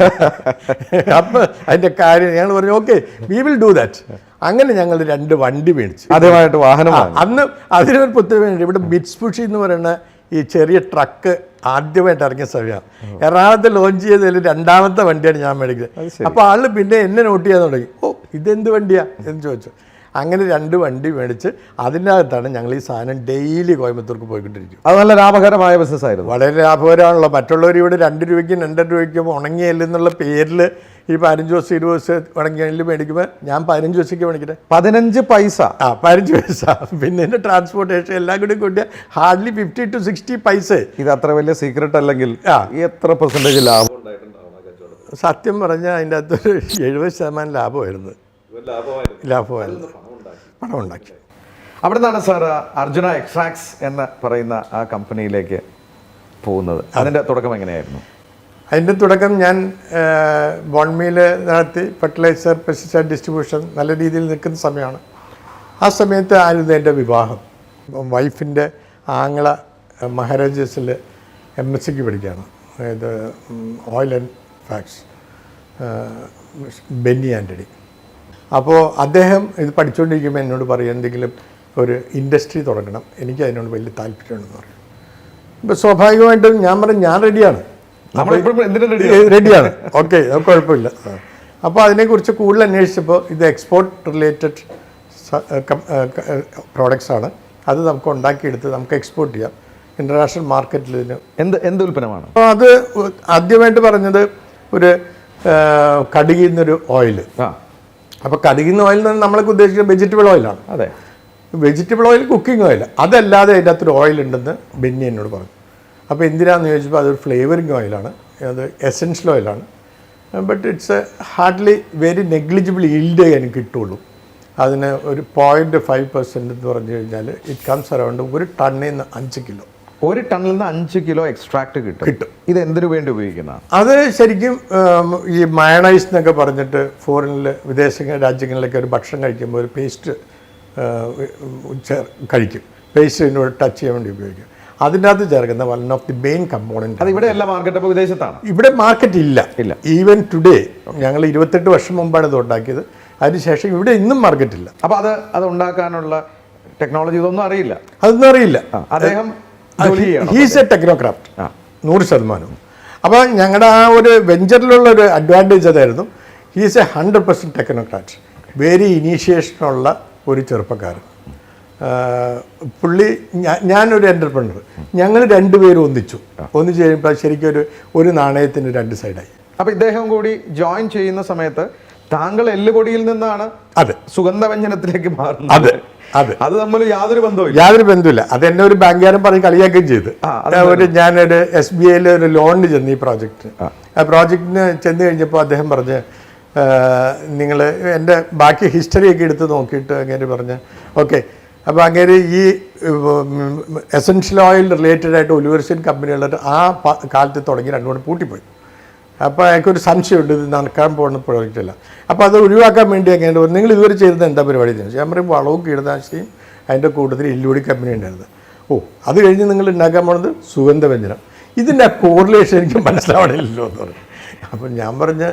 അപ്പോൾ അതിൻ്റെ കാര്യം ഞങ്ങൾ പറഞ്ഞു okay we will do that. അങ്ങനെ ഞങ്ങൾ 2 വണ്ടി മേടിച്ചു. ആദ്യമായിട്ട് വാഹനം അന്ന് അതിനൊരു പുത്തൻ ഇവിടെ മിറ്റ്സുബിഷി എന്ന് പറയുന്ന ഈ ചെറിയ ട്രക്ക് ആദ്യമായിട്ട് ഇറങ്ങിയ സമയമാണ്. എറണാകുളത്ത് ലോഞ്ച് ചെയ്തതിൽ 2ാമത്തെ വണ്ടിയാണ് ഞാൻ മേടിക്കുന്നത്. അപ്പോൾ ആള് പിന്നെ എന്നെ നോട്ട് ചെയ്യാൻ തുടങ്ങി. ഓ ഇതെന്ത് വണ്ടിയാ എന്ന് ചോദിച്ചു. അങ്ങനെ 2 വണ്ടി മേടിച്ച് അതിൻ്റെ അകത്താണ് ഞങ്ങൾ ഈ സാധനം ഡെയിലി കോയമ്പത്തൂർക്ക് പോയിക്കൊണ്ടിരിക്കും. അത് നല്ല ലാഭകരമായ ബിസിനസ്സായിരുന്നു. വളരെ ലാഭകരമാണല്ലോ. മറ്റുള്ളവർ ഇവിടെ 2 രൂപയ്ക്കും 2.5 രൂപയ്ക്കും ഉണങ്ങിയല്ലെന്നുള്ള പേരിൽ ഈ 15 ദിവസം 20 ദിവസം ഉണങ്ങിയതിൽ മേടിക്കുമ്പോൾ ഞാൻ 15 ദിവസത്തേക്ക് മേടിക്കട്ടെ 15 പൈസ. 15 പൈസ. പിന്നെ എൻ്റെ ട്രാൻസ്പോർട്ടേഷൻ എല്ലാം കൂടി കൊണ്ട് ഹാർഡ്ലി 50 to 60 പൈസ. ഇത് അത്ര വലിയ സീക്രട്ട് അല്ലെങ്കിൽ എത്ര % ലാഭം ഉണ്ടായിട്ടുണ്ടാവും? സത്യം പറഞ്ഞാൽ അതിൻ്റെ അകത്തൊരു 70% ലാഭമായിരുന്നു. പണം ഉണ്ടാക്കി. അവിടെ നിന്നാണ് സാർ അർജുന എക്സ്ട്രാക്ട്സ് എന്ന് പറയുന്ന ആ കമ്പനിയിലേക്ക് പോകുന്നത്. അതിൻ്റെ തുടക്കം എങ്ങനെയായിരുന്നു? അതിൻ്റെ തുടക്കം ഞാൻ ബോൺമീൽ നടത്തി ഫെർട്ടിലൈസർ പെസ്റ്റിസൈഡ് ഡിസ്ട്രിബ്യൂഷൻ നല്ല രീതിയിൽ നിൽക്കുന്ന സമയമാണ്. ആ സമയത്ത് ആയിരുന്നു എൻ്റെ വിവാഹം. വൈഫിൻ്റെ ആങ്ങള മഹാരാജാസിൽ MSc പഠിക്കുകയാണ്, അതായത് oil and facts, Benny Antony. അപ്പോൾ അദ്ദേഹം ഇത് പഠിച്ചുകൊണ്ടിരിക്കുമ്പോൾ എന്നോട് പറയും എന്തെങ്കിലും ഒരു ഇൻഡസ്ട്രി തുടങ്ങണം, എനിക്ക് അതിനോട് വലിയ താല്പര്യമുണ്ടെന്ന് പറയും. ഇപ്പോൾ സ്വാഭാവികമായിട്ടും ഞാൻ പറയും ഞാൻ റെഡിയാണ്, ഓക്കെ കുഴപ്പമില്ല. അപ്പോൾ അതിനെക്കുറിച്ച് കൂടുതൽ അന്വേഷിച്ചപ്പോൾ ഇത് എക്സ്പോർട്ട് റിലേറ്റഡ് പ്രോഡക്റ്റ്സ് ആണ്. അത് നമുക്ക് ഉണ്ടാക്കിയെടുത്ത് നമുക്ക് എക്സ്പോർട്ട് ചെയ്യാം ഇൻ്റർനാഷണൽ മാർക്കറ്റിൽ. ഇതിന് എന്ത് ഉൽപ്പന്നമാണ്? അപ്പോൾ അത് ആദ്യമായിട്ട് പറഞ്ഞത് ഒരു കടുകിൽ നിന്നൊരു ഓയിൽ. അപ്പോൾ കടുകിൽ നിന്ന് ഓയിൽ നിന്ന് നമ്മളൊക്കെ ഉദ്ദേശിക്കുന്നത് വെജിറ്റബിൾ ഓയിലാണ്. അതെ, വെജിറ്റബിൾ ഓയിൽ, കുക്കിംഗ് ഓയിൽ. അതല്ലാതെ അതിൻ്റെ അകത്തൊരു ഓയിൽ ഉണ്ടെന്ന് ബെന്നി എന്നോട് പറഞ്ഞു. അപ്പോൾ എന്തിനാണെന്ന് ചോദിച്ചപ്പോൾ അതൊരു ഫ്ലേവറിങ് ഓയിലാണ്, അത് എസെൻഷ്യൽ ഓയിലാണ്. But it's hardly very negligible ഈൽഡേ എനിക്ക് കിട്ടുള്ളൂ. അതിന് ഒരു 0.5% എന്ന് പറഞ്ഞു കഴിഞ്ഞാൽ ഇറ്റ് കംസ് അറൗണ്ട് 1 ടണ്ണിൽ നിന്ന് 5 കിലോ. 1 ടണ്ണിൽ നിന്ന് 5 കിലോ എക്സ്ട്രാക്ട് കിട്ടും. ഇത് എന്തിനു വേണ്ടി ഉപയോഗിക്കുന്ന? അത് ശരിക്കും ഈ മയണൈസ് എന്നൊക്കെ പറഞ്ഞിട്ട് ഫോറിനിൽ വിദേശ രാജ്യങ്ങളിലൊക്കെ ഒരു ഭക്ഷണം കഴിക്കുമ്പോൾ ഒരു പേസ്റ്റ് കഴിക്കും. പേസ്റ്റ് ഇതിനോട് ടച്ച് ചെയ്യാൻ വേണ്ടി ഉപയോഗിക്കും. അതിൻ്റെ അകത്ത് ചേർക്കുന്ന one of the main component. അത് ഇവിടെ എല്ലാ മാർക്കറ്റ്, അപ്പോൾ വിദേശത്താണ്. ഇവിടെ മാർക്കറ്റ് ഇല്ല. ഈവൻ ടുഡേ ഞങ്ങൾ 28 വർഷം മുമ്പാണ് ഇത് ഉണ്ടാക്കിയത്. അതിനുശേഷം ഇവിടെ ഇന്നും മാർക്കറ്റ് ഇല്ല. അപ്പോൾ അത് ഉണ്ടാക്കാനുള്ള ടെക്നോളജി ഇതൊന്നും അറിയില്ല, അതൊന്നും അറിയില്ല. അദ്ദേഹം ഹീസ് എ ടെക്നോക്രാഫ്റ്റ് 100%. അപ്പോൾ ഞങ്ങളുടെ ആ ഒരു വെഞ്ചറിലുള്ള ഒരു അഡ്വാൻറ്റേജ് അതായിരുന്നു. ഹീസ് എ 100% ടെക്നോക്രാറ്റ്, വെരി ഇനീഷ്യേഷനുള്ള ഒരു ചെറുപ്പക്കാരൻ. പുള്ളി ഞാനൊരു എൻ്റർപ്രണർ, ഞങ്ങൾ രണ്ടുപേരും ഒന്നിച്ചു കഴിയുമ്പോൾ ശരിക്കും ഒരു നാണയത്തിന് രണ്ട് സൈഡായി. അപ്പോൾ ഇദ്ദേഹം കൂടി ജോയിൻ ചെയ്യുന്ന സമയത്ത് താങ്കൾ എല്ലുപൊടിയിൽ നിന്നാണ് അതെ സുഗന്ധവ്യഞ്ജനത്തിലേക്ക് മാറുന്നത്. അതെ അതെ, അത് തമ്മിൽ യാതൊരു ബന്ധവുമില്ല. അത് എന്നെ ഒരു ബാങ്കുകാരൻ പറഞ്ഞ് കളിയാക്കുകയും ചെയ്ത്. ഞാനൊരു SBIയിൽ ഒരു ലോണിന് ചെന്ന് ഈ പ്രോജക്റ്റിന്. ആ പ്രോജക്റ്റിന് ചെന്ന് കഴിഞ്ഞപ്പോൾ അദ്ദേഹം പറഞ്ഞ്, നിങ്ങൾ എൻ്റെ ബാക്കി ഹിസ്റ്ററിയൊക്കെ എടുത്ത് നോക്കിയിട്ട് അങ്ങനെ പറഞ്ഞ് ഓക്കെ. അപ്പോൾ അങ്ങനെ ഈ എസൻഷ്യൽ ഓയിൽ റിലേറ്റഡ് ആയിട്ട് ഒലിവർസിൻ കമ്പനികളുടെ ആ കാലത്ത് തുടങ്ങി 2 കൂടെ പൂട്ടിപ്പോയി. അപ്പോൾ എനിക്കൊരു സംശയമുണ്ട്, ഇത് നടക്കാൻ പോകുന്ന പ്രോജക്റ്റല്ല. അപ്പോൾ അത് ഒഴിവാക്കാൻ വേണ്ടി എങ്ങനെ നിങ്ങൾ ഇതുവരെ ചെയ്തത് എന്താ പരിപാടി എന്ന് ചോദിച്ചാൽ ഞാൻ പറയും വളവും കീടനാശിനിയും അതിൻ്റെ കൂട്ടത്തിൽ എല്ലുപൊടി കമ്പനി ഉണ്ടായിരുന്നത്. അത് കഴിഞ്ഞ് നിങ്ങൾ ഉണ്ടാക്കാൻ പോകുന്നത് സുഗന്ധവ്യഞ്ജനം. ഇതിൻ്റെ കോറിലേഷൻ എനിക്ക് മനസ്സിലാവണില്ലല്ലോ എന്ന് പറഞ്ഞു. അപ്പം ഞാൻ പറഞ്ഞ്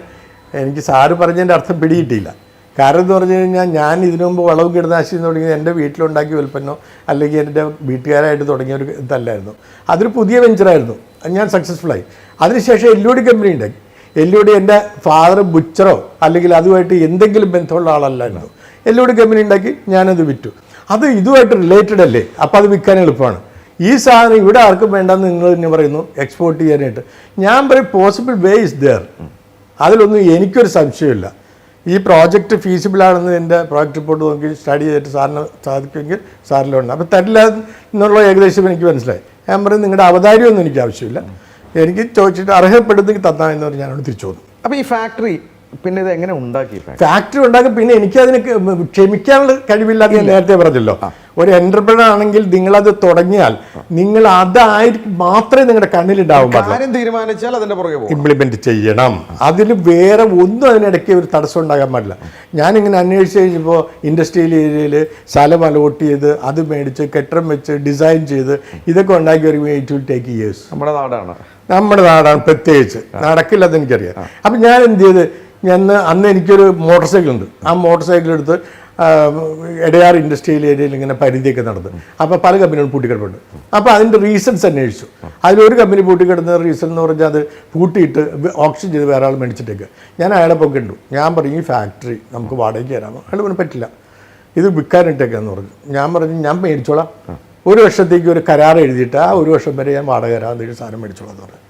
എനിക്ക് സാറ് പറഞ്ഞതിൻ്റെ അർത്ഥം പിടിയിട്ടില്ല. കാരണം എന്ന് പറഞ്ഞു കഴിഞ്ഞാൽ ഞാൻ ഇതിനു മുമ്പ് വളവും കീടനാശിനി തുടങ്ങിയത് എൻ്റെ വീട്ടിലുണ്ടാക്കിയ ഉൽപ്പന്നമോ അല്ലെങ്കിൽ എൻ്റെ വീട്ടുകാരായിട്ട് തുടങ്ങിയ ഒരു ഇതല്ലായിരുന്നു. അതൊരു പുതിയ വെഞ്ചറായിരുന്നു, ഞാൻ സക്സസ്ഫുള്ളായി. അതിനുശേഷം എല്ലുപൊടി കമ്പനി ഉണ്ടാക്കി. എല്ലുപൊടി എൻ്റെ ഫാദർ ബുച്ചറോ അല്ലെങ്കിൽ അതുമായിട്ട് എന്തെങ്കിലും ബന്ധമുള്ള ആളല്ലായിരുന്നു. എല്ലുപൊടി കമ്പനി ഉണ്ടാക്കി, ഞാനത് വിറ്റു. അത് ഇതുമായിട്ട് റിലേറ്റഡ് അല്ലേ, അപ്പോൾ അത് വിൽക്കാൻ എളുപ്പമാണ്. ഈ സാധനം ഇവിടെ ആർക്കും വേണ്ടെന്ന് നിങ്ങൾ തന്നെ പറയുന്നു എക്സ്പോർട്ട് ചെയ്യാനായിട്ട്. ഞാൻ പറയും പോസിബിൾ വേ ഇസ് ദെയർ, അതിലൊന്നും എനിക്കൊരു സംശയമില്ല. ഈ പ്രോജക്റ്റ് ഫീസിബിളാണെന്ന് എൻ്റെ പ്രോജക്റ്റ് റിപ്പോർട്ട് നോക്കി സ്റ്റഡി ചെയ്തിട്ട് സാറിന് സാധിക്കുമെങ്കിൽ സാറിലുണ്ട്. അപ്പോൾ തരില്ല എന്നുള്ള ഏകദേശം എനിക്ക് മനസ്സിലായി. ഞാൻ പറയും നിങ്ങളുടെ അവതാരിയൊന്നും എനിക്ക് ആവശ്യമില്ല, എനിക്ക് ചോദിച്ചിട്ട് അർഹപ്പെടുന്നെങ്കിൽ തന്നാമെന്ന് പറഞ്ഞ് ഞാനോട് തിരിച്ചു വന്നു. അപ്പോൾ ഈ ഫാക്ടറി പിന്നെ ഇത് എങ്ങനെ ഉണ്ടാക്കി? ഫാക്ടറി ഉണ്ടാക്കി പിന്നെ എനിക്കതിന് ക്ഷമിക്കാനുള്ള കഴിവില്ലാതെ ഞാൻ നേരത്തെ പറഞ്ഞല്ലോ. ഒരു എന്റർപ്രണർ ആണെങ്കിൽ നിങ്ങളത് തുടങ്ങിയാൽ നിങ്ങൾ അതായിരിക്കും മാത്രമേ നിങ്ങളുടെ കണ്ണിലുണ്ടാവും. തീരുമാനിച്ചാൽ അതിന്റെ പുറകെ ഇംപ്ലിമെന്റ് ചെയ്യണം. അതിന് വേറെ ഒന്നും അതിനിടയ്ക്ക് ഒരു തടസ്സം ഉണ്ടാകാൻ പാടില്ല. ഞാനിങ്ങനെ അന്വേഷിച്ച് കഴിഞ്ഞപ്പോൾ ഇൻഡസ്ട്രിയൽ ഏരിയയിൽ സ്ഥലം അലോട്ട് ചെയ്ത് അത് മേടിച്ച് കെട്ടിടം വെച്ച് ഡിസൈൻ ചെയ്ത് ഇതൊക്കെ ഉണ്ടാക്കി വരുമ്പോൾ ഇറ്റ് വിൽ ടേക്ക് ഇയേഴ്സ്. നമ്മുടെ നാടാണ് പ്രത്യേകിച്ച്, നടക്കില്ലെന്ന് എനിക്കറിയാം. അപ്പം ഞാൻ എന്ത് ചെയ്ത്, അന്ന് എനിക്കൊരു മോട്ടോർ സൈക്കിൾ ഉണ്ട്. ആ മോട്ടോർ സൈക്കിൾ എടുത്ത് എടയാർ ഇൻഡസ്ട്രിയൽ ഏരിയയിൽ ഇങ്ങനെ പരിധിയൊക്കെ നടന്നു. അപ്പോൾ പല കമ്പനികളും പൂട്ടിക്കിടപ്പുണ്ട്. അപ്പോൾ അതിൻ്റെ റീസൺസ് അന്വേഷിച്ചു. അതിലൊരു കമ്പനി പൂട്ടിക്കിടന്ന റീസൺ എന്ന് പറഞ്ഞാൽ അത് പൂട്ടിയിട്ട് ഓപ്ഷൻ ചെയ്ത് വേറെ ആൾ മേടിച്ചിട്ടേക്ക്. ഞാൻ അയാളെ പോയി കണ്ടു. ഞാൻ പറഞ്ഞു ഈ ഫാക്ടറി നമുക്ക് വാടകയ്ക്ക് തരാമോ? അയാൾ പറഞ്ഞു പറ്റില്ല, ഇത് വിൽക്കാനിട്ടേക്കാന്ന് പറഞ്ഞു. ഞാൻ പറഞ്ഞു ഞാൻ മേടിച്ചോളാം, 1 വർഷത്തേക്ക് ഒരു കരാർ എഴുതിയിട്ട് ആ 1 വർഷം വരെ ഞാൻ വാടക തരാം, എന്തെങ്കിലും സാധനം മേടിച്ചോളാം എന്ന് പറഞ്ഞു.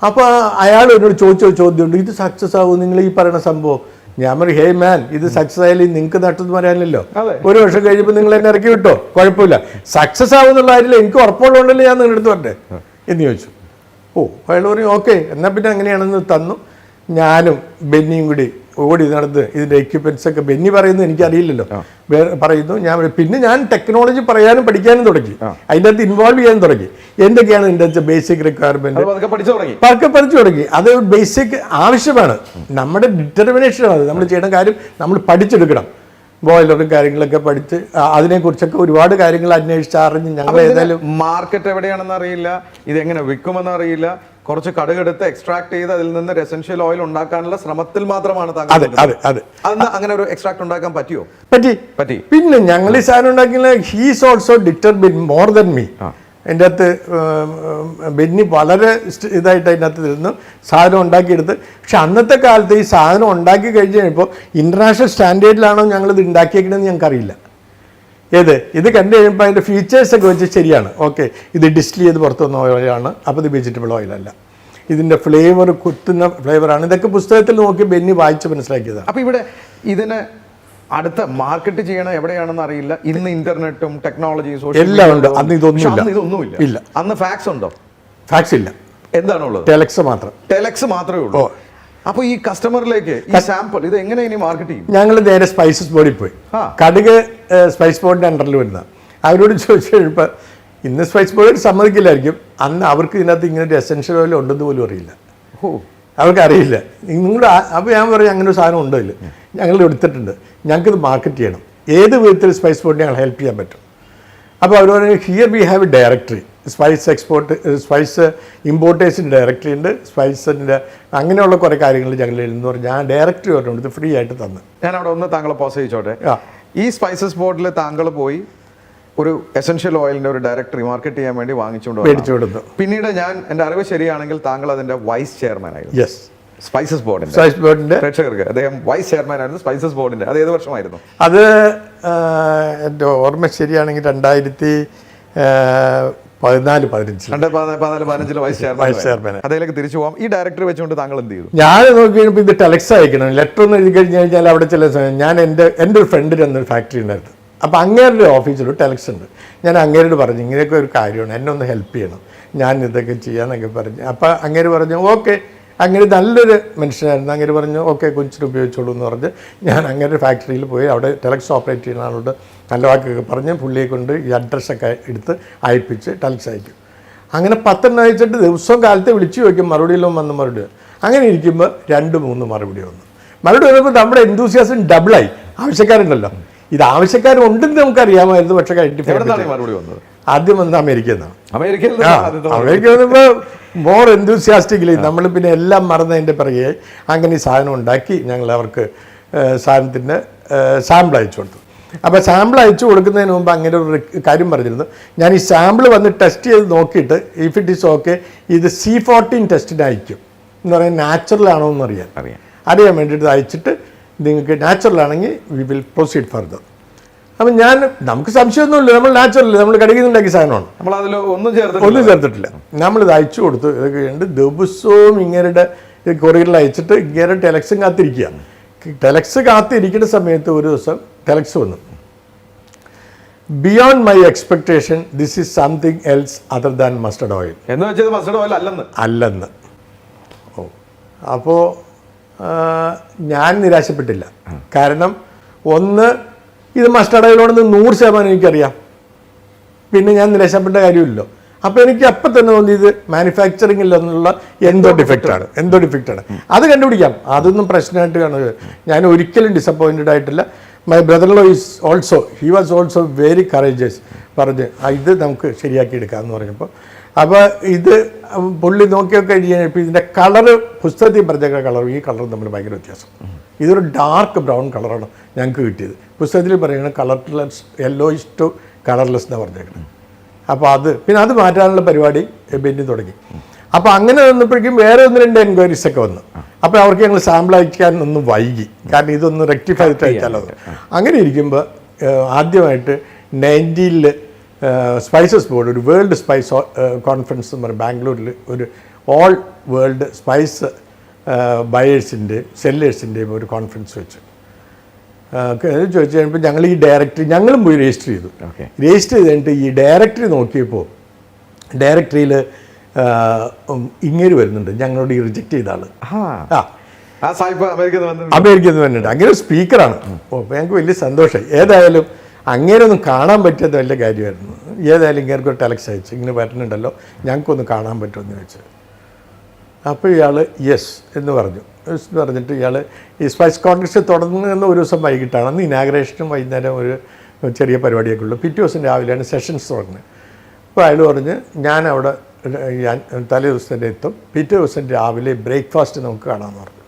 അപ്പോൾ അയാൾ എന്നോട് ചോദിച്ച ചോദ്യമുണ്ട്, ഇത് സക്സസ് ആവും നിങ്ങൾ ഈ പറയുന്ന സംഭവം? ഞാൻ പറയും ഹേ മാൻ, ഇത് സക്സസ് ആയാലും നിങ്ങൾക്ക് നട്ടത് പറയാനില്ലല്ലോ. 1 വർഷം കഴിയുമ്പോൾ നിങ്ങൾ എന്നെ ഇറക്കി വിട്ടോ, കുഴപ്പമില്ല. സക്സസ് ആവുന്നുള്ള കാര്യമില്ല, എനിക്ക് ഉറപ്പുള്ളതുകൊണ്ടല്ലേ ഞാൻ നിങ്ങളുടെ അടുത്ത് പറഞ്ഞേ എന്ന് ചോദിച്ചു. അയാൾ പറയും ഓക്കെ എന്നാൽ പിന്നെ അങ്ങനെയാണെന്ന് തന്നു. ഞാനും ബെന്നിയും കൂടി ഓടി നടന്ന് ഇതിൻ്റെ എക്യുപ്മെൻറ്റ്സ് ഒക്കെ ബെന്നി പറയുന്നത് എനിക്കറിയില്ലല്ലോ, പറയുന്നു. പിന്നെ ഞാൻ ടെക്നോളജി പറയാനും പഠിക്കാനും തുടങ്ങി, അതിൻ്റെ അകത്ത് ഇൻവോൾവ് ചെയ്യാൻ തുടങ്ങി. എന്തൊക്കെയാണ് ഇതിൻ്റെ അകത്ത് ബേസിക് റിക്വയർമെൻറ്റ് പഠിച്ചു തുടങ്ങി. അത് ബേസിക് ആവശ്യമാണ്, നമ്മുടെ ഡിറ്റർമിനേഷനാണ്. അത് നമ്മൾ ചെയ്യുന്ന കാര്യം നമ്മൾ പഠിച്ചെടുക്കണം. ബോയിലറും കാര്യങ്ങളൊക്കെ പഠിച്ച് അതിനെക്കുറിച്ചൊക്കെ ഒരുപാട് കാര്യങ്ങൾ അന്വേഷിച്ച് അറിഞ്ഞ് ഞങ്ങൾ ഏതായാലും മാർക്കറ്റ് എവിടെയാണെന്ന് അറിയില്ല, ഇതെങ്ങനെ വിൽക്കുമെന്ന് അറിയില്ല, കുറച്ച് കടുകെടുത്ത് എക്സ്ട്രാക്ട് ചെയ്ത് അതിൽ നിന്ന് എസൻഷ്യൽ ഓയിൽ ഉണ്ടാക്കാനുള്ള ശ്രമത്തിൽ മാത്രമാണ് അങ്ങനെ ഒരു എക്സ്ട്രാക്ട് ഉണ്ടാക്കാൻ പറ്റിയോ? പറ്റി. പിന്നെ ഞങ്ങൾ ഈ സാധനം ഉണ്ടാക്കിയ he's also determine more than me. അതിൻ്റെ അകത്ത് ബെന്നി വളരെ ഇതായിട്ട് അതിൻ്റെ അകത്ത് ഇരുന്നു സാധനം ഉണ്ടാക്കിയെടുത്ത്. പക്ഷെ അന്നത്തെ കാലത്ത് ഈ സാധനം ഉണ്ടാക്കി കഴിഞ്ഞ് കഴിയുമ്പോൾ ഇൻ്റർനാഷണൽ സ്റ്റാൻഡേർഡിലാണോ ഞങ്ങളിത് ഉണ്ടാക്കിയേക്കണമെന്ന് ഞങ്ങൾക്കറിയില്ല. ഇത് കണ്ടു കഴിയുമ്പോൾ അതിൻ്റെ ഫീച്ചേഴ്സൊക്കെ വെച്ച് ശരിയാണ്, ഓക്കെ ഇത് ഡിസ്റ്റിൽ ചെയ്ത് പുറത്തു വന്ന ഓയിലാണ്, അപ്പോൾ ഇത് വെജിറ്റബിൾ ഓയിലല്ല, ഇതിൻ്റെ ഫ്ലേവർ കുത്തുന്ന ഫ്ലേവറാണ്. ഇതൊക്കെ പുസ്തകത്തിൽ നോക്കി ബെന്നി വായിച്ച് മനസ്സിലാക്കിയതാണ്. അപ്പോൾ ഇവിടെ ഇതിന് അടുത്ത മാർക്കറ്റ് ചെയ്യണം എവിടെയാണെന്ന് അറിയില്ല. ഇന്ന് ഇന്റർനെറ്റും ടെക്നോളജിയും എല്ലാം ഉണ്ട്. അന്ന് ഇതൊന്നുമില്ല. ഇല്ല. അന്ന് ഫാക്സ് ഉണ്ടോ? ഫാക്സ് ഇല്ല. എന്താണുള്ളത്? ടെലക്സ് മാത്രമേ ഉള്ളൂ. അപ്പോൾ ഈ കസ്റ്റമറിലേക്ക് ഈ സാമ്പിൾ ഇത് എങ്ങനെ ഇനി മാർക്കറ്റ് ചെയ്യും? ഞങ്ങൾ നേരെ സ്പൈസസ് ബോർഡിൽ പോയി. കടുക് സ്പൈസ് ബോർഡിൻ്റെ അണ്ടറിൽ വരുന്ന അവരോട് ചോദിച്ചു കഴിയുമ്പോൾ ഇന്ന് സ്പൈസ് ബോർഡ് സമ്മതിക്കില്ലായിരിക്കും, അന്ന് അവർക്ക് ഇതിനകത്ത് ഇങ്ങനെ ഒരു എസൻഷ്യൽ ഓയിൽ ഉണ്ടെന്ന് പോലും അറിയില്ല. അവർക്കറിയില്ല. നിങ്ങളുടെ അപ്പോൾ ഞാൻ പറയും അങ്ങനെ ഒരു സാധനം ഉണ്ടോ? ഇല്ല, ഞങ്ങൾ എടുത്തിട്ടുണ്ട്, ഞങ്ങൾക്കിത് മാർക്കറ്റ് ചെയ്യണം. ഏത് വിധത്തിൽ സ്പൈസ് ബോർഡിനെ ഞങ്ങൾ ഹെൽപ്പ് ചെയ്യാൻ പറ്റും? അപ്പോൾ അവർ പറഞ്ഞു here we have a directory, spice ഇമ്പോർട്ടേഴ്സിൻ്റെ ഡയറക്ടറി ഉണ്ട്, സ്പൈസിൻ്റെ അങ്ങനെയുള്ള കുറേ കാര്യങ്ങൾ ഞങ്ങൾ എന്ന് പറഞ്ഞാൽ ആ ഡയറക്ടറി പറഞ്ഞുകൊണ്ട് ഇത് ഫ്രീ ആയിട്ട് തന്നു. ഞാൻ അവിടെ ഒന്ന് താങ്കളെ പോസ് ചെയ്യിച്ചോട്ടെ. ഈ സ്പൈസസ് ബോർഡിൽ താങ്കൾ പോയി ഒരു എസൻഷ്യൽ ഓയിലിന്റെ ഒരു ഡയറക്ടറി മാർക്കറ്റ് ചെയ്യാൻ വേണ്ടി മേടിച്ചു കൊടുത്തു. പിന്നീട് എൻ്റെ അറിവ് ശരിയാണെങ്കിൽ താങ്കൾ അതിന്റെ വൈസ് ചെയർമാൻ ആയിരുന്നു. യെസ്, സ്പൈസസ് ബോർഡിന്റെ പ്രേക്ഷകർക്ക് അദ്ദേഹം വൈസ് ചെയർമാൻ ആയിരുന്നു സ്പൈസസ് ബോർഡിന്റെ. അത് ഏത് വർഷമായിരുന്നു? അത് എൻ്റെ ഓർമ്മ ശരിയാണെങ്കിൽ 2014-15 വൈസ് ചെയർമാൻ. അതിലേക്ക് തിരിച്ചു പോകാം. ഈ ഡയറക്ടർ വെച്ചുകൊണ്ട് താങ്കൾ എന്ത് ചെയ്തു? ഞാൻ നോക്കി കഴിഞ്ഞപ്പോൾ ഇത് ടെലക്സ് അയക്കണം. ലെറ്റർ ഒന്ന് എഴുതി കഴിഞ്ഞ് കഴിഞ്ഞാൽ അവിടെ ചില സമയം ഞാൻ എൻ്റെ ഒരു ഫ്രണ്ടിന് അന്നൊരു ഫാക്ടറി ഉണ്ടായിരുന്നു. അപ്പോൾ അങ്ങേരുടെ ഓഫീസിൽ ടെലക്സ് ഉണ്ട്. ഞാൻ അങ്ങേരോട് പറഞ്ഞു ഇങ്ങനെയൊക്കെ ഒരു കാര്യമാണ്, എന്നെ ഒന്ന് ഹെൽപ്പ് ചെയ്യണം, ഞാൻ ഇതൊക്കെ ചെയ്യാന്നൊക്കെ പറഞ്ഞു. അപ്പോൾ അങ്ങേര് പറഞ്ഞു ഓക്കെ. അങ്ങനെ നല്ലൊരു മനുഷ്യനായിരുന്നു. അങ്ങനെ പറഞ്ഞു ഓക്കെ കൊച്ചിന് ഉപയോഗിച്ചോളൂ എന്ന് പറഞ്ഞ് ഞാൻ അങ്ങനെ ഫാക്ടറിയിൽ പോയി അവിടെ ടെലക്സ് ഓപ്പറേറ്റ് ചെയ്യുന്ന ആളോട് നല്ല വാക്കൊക്കെ പറഞ്ഞ് പുള്ളിയെ കൊണ്ട് ഈ അഡ്രസ്സൊക്കെ എടുത്ത് അയപ്പിച്ച് ടെലക്സ് അയക്കും. അങ്ങനെ 10 അയച്ചിട്ട് ദിവസവും കാലത്തെ വിളിച്ചു ചോദിക്കും, മറുപടിയിലും വന്ന് മറുപടി. അങ്ങനെ ഇരിക്കുമ്പോൾ 2-3 മറുപടി വന്നു. മറുപടി വന്നപ്പോൾ നമ്മുടെ എന്തൂസിയാസം ഡബിളായി. ആവശ്യക്കാരുണ്ടല്ലോ, ഇത് ആവശ്യക്കാരുണ്ടെന്ന് നമുക്കറിയാമായിരുന്നു, പക്ഷേ മറുപടി വന്നത് ആദ്യം വന്നത് അമേരിക്കയിൽ നിന്നാണ്. അമേരിക്ക വന്നപ്പോൾ മോർ എന്തൂസിയാസ്റ്റിക്കലി നമ്മൾ പിന്നെ എല്ലാം മറന്നതിൻ്റെ പിറകെ അങ്ങനെ ഈ സാധനം ഉണ്ടാക്കി ഞങ്ങൾ അവർക്ക് സാധനത്തിൻ്റെ സാമ്പിൾ അയച്ചു കൊടുത്തു. അപ്പോൾ സാമ്പിൾ അയച്ചു കൊടുക്കുന്നതിന് മുമ്പ് അങ്ങനെ ഒരു കാര്യം പറഞ്ഞിരുന്നു, ഞാൻ ഈ സാമ്പിൾ വന്ന് ടെസ്റ്റ് ചെയ്ത് നോക്കിയിട്ട് ഇഫ് ഇറ്റ് ഈസ് ഓക്കെ ഇത് C14 ടെസ്റ്റിന് അയക്കും എന്ന് പറയാൻ നാച്ചുറൽ ആണോ എന്ന് അറിയാൻ വേണ്ടിയിട്ട് അയച്ചിട്ട് നിങ്ങൾക്ക് നാച്ചുറൽ ആണെങ്കിൽ വി വിൽ പ്രൊസീഡ് ഫർദർ. അപ്പം നമുക്ക് സംശയമൊന്നുമില്ല, നമ്മൾ നാച്ചുറൽ നമ്മൾ കടയിൽ നിന്നുണ്ടാക്കിയ സാധനമാണ്, ഒന്നും ചേർത്തിട്ടില്ല. നമ്മളിത് അയച്ചു കൊടുത്തു. ഇത് കഴിഞ്ഞിട്ട് ദിവസവും ഇങ്ങരുടെ കൊറിയറിൽ അയച്ചിട്ട് ഇങ്ങനെ ടെലക്സും കാത്തിരിക്കുക. ടെലക്സ് കാത്തിരിക്കുന്ന സമയത്ത് ഒരു ദിവസം ടെലക്സ് വന്നു, beyond my expectation this is something else other than mustard oil എന്ന് വെച്ചത് മസ്റ്റർഡ് ഓയിൽ അല്ലെന്ന്. ഓ, അപ്പോൾ ഞാൻ നിരാശപ്പെട്ടില്ല. കാരണം ഒന്ന്, ഇത് മസ്റ്റർഡ് ഓയിലോണെന്ന് 100% എനിക്കറിയാം, പിന്നെ ഞാൻ നിരാശപ്പെട്ട കാര്യമില്ലല്ലോ. അപ്പോൾ എനിക്ക് അപ്പം തന്നെ തോന്നി ഇത് മാനുഫാക്ചറിങ്ങിൽ നിന്നുള്ള എന്തോ ഡിഫക്റ്റാണ്. അത് കണ്ടുപിടിക്കാം, അതൊന്നും പ്രശ്നമായിട്ട് കാണുക. ഞാൻ ഒരിക്കലും ഡിസപ്പോയിൻറ്റഡ് ആയിട്ടില്ല. My brother-in-law he was also very courageous. പറഞ്ഞ് ഇത് നമുക്ക് ശരിയാക്കി എടുക്കാമെന്ന് പറഞ്ഞപ്പോൾ, അപ്പോൾ ഇത് പുള്ളി നോക്കിയൊക്കെ കഴിഞ്ഞപ്പോൾ ഇതിൻ്റെ കളറ് പുസ്തകത്തിൽ പറഞ്ഞ കളറും ഈ കളറും തമ്മിൽ ഭയങ്കര വ്യത്യാസം. ഇതൊരു ഡാർക്ക് ബ്രൗൺ കളറാണ് ഞങ്ങൾക്ക് കിട്ടിയത്. പുസ്തകത്തിൽ പറയുന്നത് കളർലെസ് യെല്ലോയിഷ് ടു കളർലെസ് എന്നാണ് പറഞ്ഞേക്കുന്നത്. അപ്പോൾ പിന്നെ അത് മാറ്റാനുള്ള പരിപാടി ബെന്നി തുടങ്ങി. അപ്പോൾ അങ്ങനെ വന്നപ്പോഴേക്കും വേറെ 1-2 എൻക്വയറീസ് ഒക്കെ വന്നു. അപ്പോൾ അവർക്ക് ഞങ്ങൾ സാമ്പിൾ അയക്കാൻ ഒന്ന് വൈകി, കാരണം ഇതൊന്ന് റെക്ടിഫൈ ചെയ്തിട്ട് അയച്ചാലോ. അങ്ങനെ ഇരിക്കുമ്പോൾ ആദ്യമായിട്ട് 90-ൽ സ്പൈസസ് ബോർഡ് ഒരു വേൾഡ് സ്പൈസ് കോൺഫറൻസ് എന്ന് പറയും ബാംഗ്ലൂരിൽ, ഒരു ഓൾ വേൾഡ് സ്പൈസ് ബയേഴ്സിൻ്റെയും സെല്ലേഴ്സിൻ്റെയും ഒരു കോൺഫറൻസ് വെച്ചു. ചോദിച്ചു കഴിയുമ്പോൾ ഞങ്ങളും പോയി രജിസ്റ്റർ ചെയ്തു. രജിസ്റ്റർ ചെയ്ത് കഴിഞ്ഞിട്ട് ഈ ഡയറക്ടറി നോക്കിയപ്പോൾ ഡയറക്ടറിയിൽ ഇങ്ങനെ വരുന്നുണ്ട്, ഞങ്ങളോട് ഈ റിജക്റ്റ് ചെയ്ത ആള് അമേരിക്കയിൽ നിന്ന് വന്നിട്ടുണ്ട്. അങ്ങനെ ഒരു സ്പീക്കറാണ്. അപ്പോൾ ഞങ്ങൾക്ക് വലിയ സന്തോഷമായി. ഏതായാലും അങ്ങനെ ഒന്നും കാണാൻ പറ്റാത്ത വലിയ കാര്യമായിരുന്നു. ഏതായാലും ഇങ്ങനെ ഒരു ടെലക്സ് അയച്ചു, ഇങ്ങനെ വരുന്നുണ്ടല്ലോ, ഞങ്ങൾക്കൊന്ന് കാണാൻ പറ്റുമെന്ന് ചോദിച്ചു. അപ്പോൾ ഇയാൾ യെസ് എന്ന് പറഞ്ഞു. യെസ് എന്ന് പറഞ്ഞിട്ട് ഇയാൾ ഈ സ്പൈസ് കോൺഗ്രസ് തുടങ്ങുന്ന ഒരു ദിവസം വൈകിട്ടാണ്. അന്ന് ഇനാഗ്രേഷനും വൈകുന്നേരം ഒരു ചെറിയ പരിപാടിയൊക്കെ ഉള്ളൂ. പിറ്റേ ദിവസം രാവിലെയാണ് സെഷൻസ് തുടങ്ങുന്നത്. അപ്പോൾ അയാൾ പറഞ്ഞ് ഞാൻ തലേ ദിവസം തന്നെ എത്തും, പിറ്റേ ദിവസം രാവിലെ ബ്രേക്ക്ഫാസ്റ്റ് നമുക്ക് കാണാമെന്ന് പറഞ്ഞു.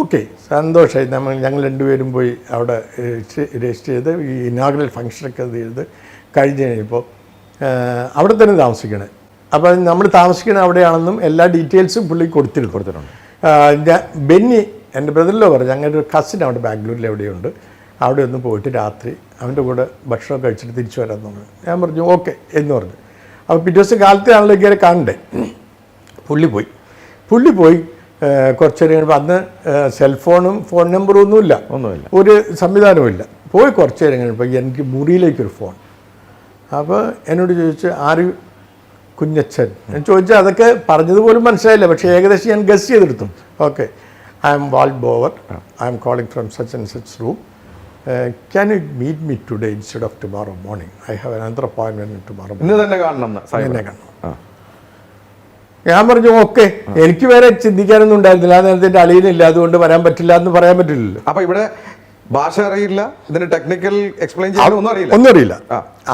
ഓക്കെ, സന്തോഷമായി. ഞങ്ങൾ രണ്ടുപേരും പോയി അവിടെ രജിസ്റ്റർ ചെയ്ത് ഈ ഇനാഗ്രൽ ഫംഗ്ഷനൊക്കെ ചെയ്ത് കഴിഞ്ഞ് കഴിഞ്ഞപ്പോൾ അവിടെ തന്നെ താമസിക്കണേ. അപ്പോൾ നമ്മൾ താമസിക്കണ അവിടെയാണെന്നും എല്ലാ ഡീറ്റെയിൽസും പുള്ളി കൊടുത്തിട്ടുണ്ട്. ബെന്നി എൻ്റെ ബ്രദറിലോ പറഞ്ഞു, അങ്ങനെ ഒരു കസിൻ അവിടെ ബാംഗ്ലൂരിൽ എവിടെയുണ്ട്, അവിടെ ഒന്ന് പോയിട്ട് രാത്രി അവൻ്റെ കൂടെ ഭക്ഷണം കഴിച്ചിട്ട് തിരിച്ചു വരാമെന്ന് പറഞ്ഞു. ഞാൻ പറഞ്ഞു ഓക്കെ എന്ന് പറഞ്ഞു. അപ്പോൾ പിറ്റേ ദിവസം കാലത്തെ ആണല്ലോ ഇങ്ങനെ കാണണ്ടേ. പുള്ളി പോയി കുറച്ച് കഴിയുമ്പോൾ അന്ന് സെൽഫോണും ഫോൺ നമ്പറും ഒന്നുമില്ല, ഒരു സംവിധാനവുമില്ല. പോയി കുറച്ച് നേരം കഴിഞ്ഞപ്പോൾ എനിക്ക് മുറിയിലേക്കൊരു ഫോൺ. അപ്പോൾ എന്നോട് ചോദിച്ചു ആര് കുഞ്ഞച്ചൻ ഞാൻ ചോദിച്ചാൽ അതൊക്കെ പറഞ്ഞതുപോലും മനസ്സിലായില്ല, പക്ഷേ ഏകദേശം ഞാൻ ഗസ് ചെയ്തെടുത്തു. Okay, I am Wald Bauer, I am calling from such and such room, can you meet me today instead of tomorrow morning, I have another appointment tomorrow. ഇന്ന് തന്നെ കാണണം. ഞാൻ പറഞ്ഞു ഓക്കെ. എനിക്ക് വേറെ ചിന്തിക്കാനൊന്നും ഉണ്ടായിരുന്നില്ല. ആ നേരത്തെ അളിയനില്ല, അതുകൊണ്ട് വരാൻ പറ്റില്ല എന്ന് പറയാൻ പറ്റില്ലല്ലോ. അപ്പോൾ ഇവിടെ ഭാഷ അറിയില്ല, ഇതിന് ടെക്നിക്കൽ എക്സ്പ്ലെയിൻ ചെയ്യാൻ ഒന്നും അറിയില്ല.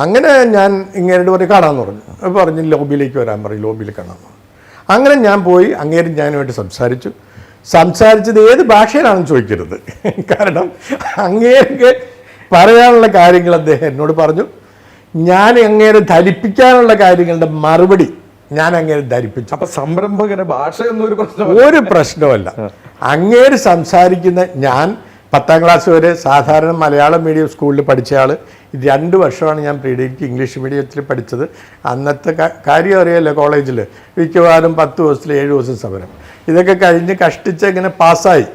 അങ്ങനെ ഞാൻ ഇങ്ങേരോട് പറഞ്ഞ് കാണാമെന്ന് പറഞ്ഞു. പറഞ്ഞ് ലോബിയിലേക്ക് വരാൻ പറയും, ലോബിയിൽ കാണാമെന്ന് പറഞ്ഞു. അങ്ങനെ ഞാൻ പോയി അങ്ങേരും ഞാനുമായിട്ട് സംസാരിച്ചത് ഏത് ഭാഷയിലാണെന്ന് ചോദിക്കരുത്, കാരണം അങ്ങേർക്ക് പറയാനുള്ള കാര്യങ്ങൾ അദ്ദേഹം എന്നോട് പറഞ്ഞു. ഞാൻ അങ്ങേരെ ധരിപ്പിക്കാനുള്ള കാര്യങ്ങളുടെ മറുപടി ഞാൻ അങ്ങേരെ ധരിപ്പിച്ചു. അപ്പൊ സംരംഭകന് ഭാഷയൊന്നും ഒരു പ്രശ്നം ഒരു പ്രശ്നമല്ല. അങ്ങേര് സംസാരിക്കുന്ന ഞാൻ 10ാം ക്ലാസ് വരെ സാധാരണ മലയാളം മീഡിയം സ്കൂളിൽ പഠിച്ച ആൾ. 2 വർഷമാണ് ഞാൻ പ്രീ ഡിഗ്രിക്ക് ഇംഗ്ലീഷ് മീഡിയത്തിൽ പഠിച്ചത്. അന്നത്തെ കാര്യം അറിയാമല്ലോ, കോളേജിൽ മിക്കവാറും 10 ദിവസത്തിൽ 7 ദിവസം സമരം. ഇതൊക്കെ കഴിഞ്ഞ് കഷ്ടിച്ച് ഇങ്ങനെ പാസ്സായി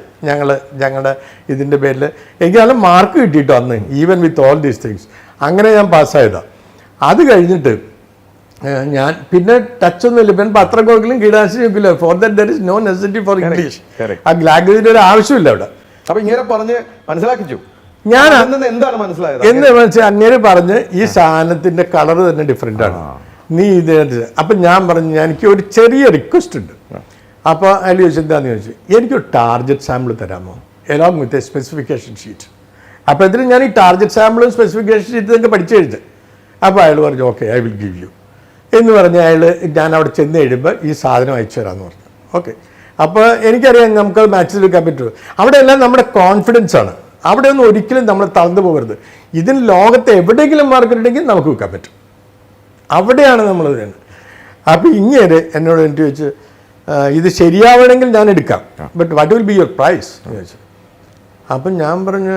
ഞങ്ങളുടെ ഇതിൻ്റെ പേരിൽ. എനിക്ക് നല്ല മാർക്ക് കിട്ടിയിട്ടോ അന്ന്, even with all these things. അങ്ങനെ ഞാൻ പാസ്സായതാണ്. അത് കഴിഞ്ഞിട്ട് ഞാൻ പിന്നെ ടച്ചൊന്നും ഇല്ല. പിന്നെ പത്രം കൊടുക്കലും കീടാശിനി വെക്കില്ല. For that there is no necessity for English. ആ ലാംഗ്വേജിൻ്റെ ഒരു ആവശ്യമില്ല അവിടെ. അപ്പൊ ഇങ്ങനെ പറഞ്ഞ് മനസ്സിലാക്കിച്ചു. ഞാൻ എന്താണ് മനസ്സിലായത്? എന്ന് വെച്ചാൽ അങ്ങനെ പറഞ്ഞ് ഈ സാധനത്തിന്റെ കളർ തന്നെ ഡിഫറെൻ്റ് ആണ്, നീ ഇത്. അപ്പം ഞാൻ പറഞ്ഞു എനിക്ക് ഒരു ചെറിയ റിക്വസ്റ്റ് ഉണ്ട്. അപ്പോൾ അതിൽ ചോദിച്ചു എന്താണെന്ന് ചോദിച്ചു, എനിക്കൊരു ടാർഗറ്റ് സാമ്പിൾ തരാമോ along with a specification sheet. അപ്പോൾ ഇതിന് ഞാൻ ഈ ടാർഗറ്റ് സാമ്പിളും സ്പെസിഫിക്കേഷൻ ഷീറ്റ് തന്നെ പഠിച്ചു കഴിഞ്ഞത്. അപ്പോൾ അയാൾ പറഞ്ഞു okay I will give U എന്ന് പറഞ്ഞ് ഞാൻ അവിടെ ചെന്ന് കഴിയുമ്പോൾ ഈ സാധനം അയച്ചു തരാമെന്ന് പറഞ്ഞു. ഓക്കെ, അപ്പോൾ എനിക്കറിയാം നമുക്കത് മാച്ച് ചെയ്തെടുക്കാൻ പറ്റുമോ. അവിടെ എല്ലാം നമ്മുടെ കോൺഫിഡൻസ് ആണ്. അവിടെ ഒന്നും ഒരിക്കലും നമ്മൾ തളർന്നു പോകരുത്. ഇതിന് ലോകത്ത് എവിടെയെങ്കിലും മാർക്കറ്റ് ഉണ്ടെങ്കിൽ നമുക്ക് വിൽക്കാൻ പറ്റും. അവിടെയാണ് നമ്മൾ വേണ്ടത്. അപ്പോൾ ഇങ്ങനെ എന്നോട് എനിക്ക് ചോദിച്ച് ഇത് ശരിയാവണമെങ്കിൽ ഞാൻ എടുക്കാം, but what will be your price എന്ന് ചോദിച്ചു. അപ്പം ഞാൻ പറഞ്ഞ്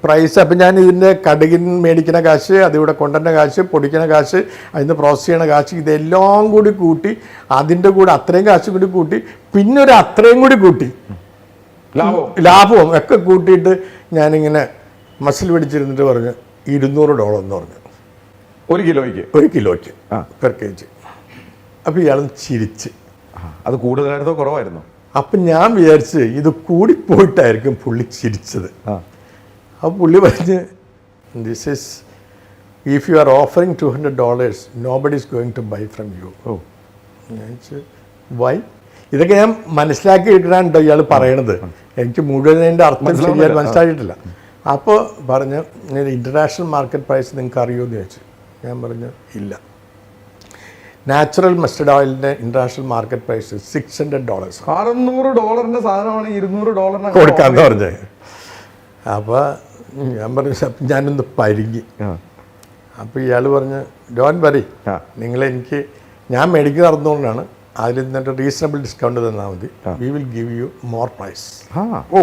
പ്രൈസ്, അപ്പം ഞാൻ ഇതിൻ്റെ കടുകിന് മേടിക്കുന്ന കാശ്, അതിവിടെ കൊണ്ടുവരുന്ന കാശ്, പൊടിക്കുന്ന കാശ്, അതിന് പ്രോസസ് ചെയ്യണ കാശ്, ഇതെല്ലാം കൂടി കൂട്ടി അതിൻ്റെ കൂടെ അത്രയും കാശ് കൂടി കൂട്ടി പിന്നെ ഒരു അത്രയും കൂടി കൂട്ടി ലാഭവും ഒക്കെ കൂട്ടിയിട്ട് ഞാനിങ്ങനെ മസിൽ പിടിച്ചിരുന്നിട്ട് പറഞ്ഞു $200 എന്ന് പറഞ്ഞു. 1 കിലോയ്ക്ക് പെർ kg. അപ്പം ഇയാളും ചിരിച്ച്. അത് കൂടുതലായിരുന്നോ കുറവായിരുന്നോ? അപ്പം ഞാൻ വിചാരിച്ച് ഇത് കൂടിപ്പോയിട്ടായിരിക്കും പുള്ളി ചിരിച്ചത്. അപ്പോൾ പുള്ളി പറഞ്ഞ് this is if you are offering $200 nobody is going to buy from you. ഞാൻ വൈ? ഇതൊക്കെ ഞാൻ മനസ്സിലാക്കി എടുക്കാനുണ്ടോ ഇയാൾ പറയണത്. എനിക്ക് മുഴുവൻ അർത്ഥം ശരിയാൽ മനസ്സിലാക്കിയിട്ടില്ല. അപ്പോൾ പറഞ്ഞ് ഇൻ്റർനാഷണൽ മാർക്കറ്റ് പ്രൈസ് നിങ്ങൾക്ക് അറിയുമോ എന്ന് ചോദിച്ചു. ഞാൻ പറഞ്ഞു ഇല്ല. നാച്ചുറൽ മസ്റ്റർഡ് ഓയിലിൻ്റെ ഇൻ്റർനാഷണൽ മാർക്കറ്റ് പ്രൈസ് $600. $600 സാധനമാണ് $200 കൊടുക്കാമെന്ന് പറഞ്ഞത്. അപ്പോൾ ഞാൻ പറഞ്ഞു ഞാനൊന്ന് പരിങ്ങി. അപ്പോൾ ഇയാൾ പറഞ്ഞ് ഡോണ്ട് വറി, നിങ്ങളെനിക്ക് ഞാൻ മേടിക്കുന്ന നടന്നുകൊണ്ടാണ്, അതിൽ നിന്നിട്ട് റീസണബിൾ ഡിസ്കൗണ്ട് തന്നാൽ മതി, we will give you more price. Oh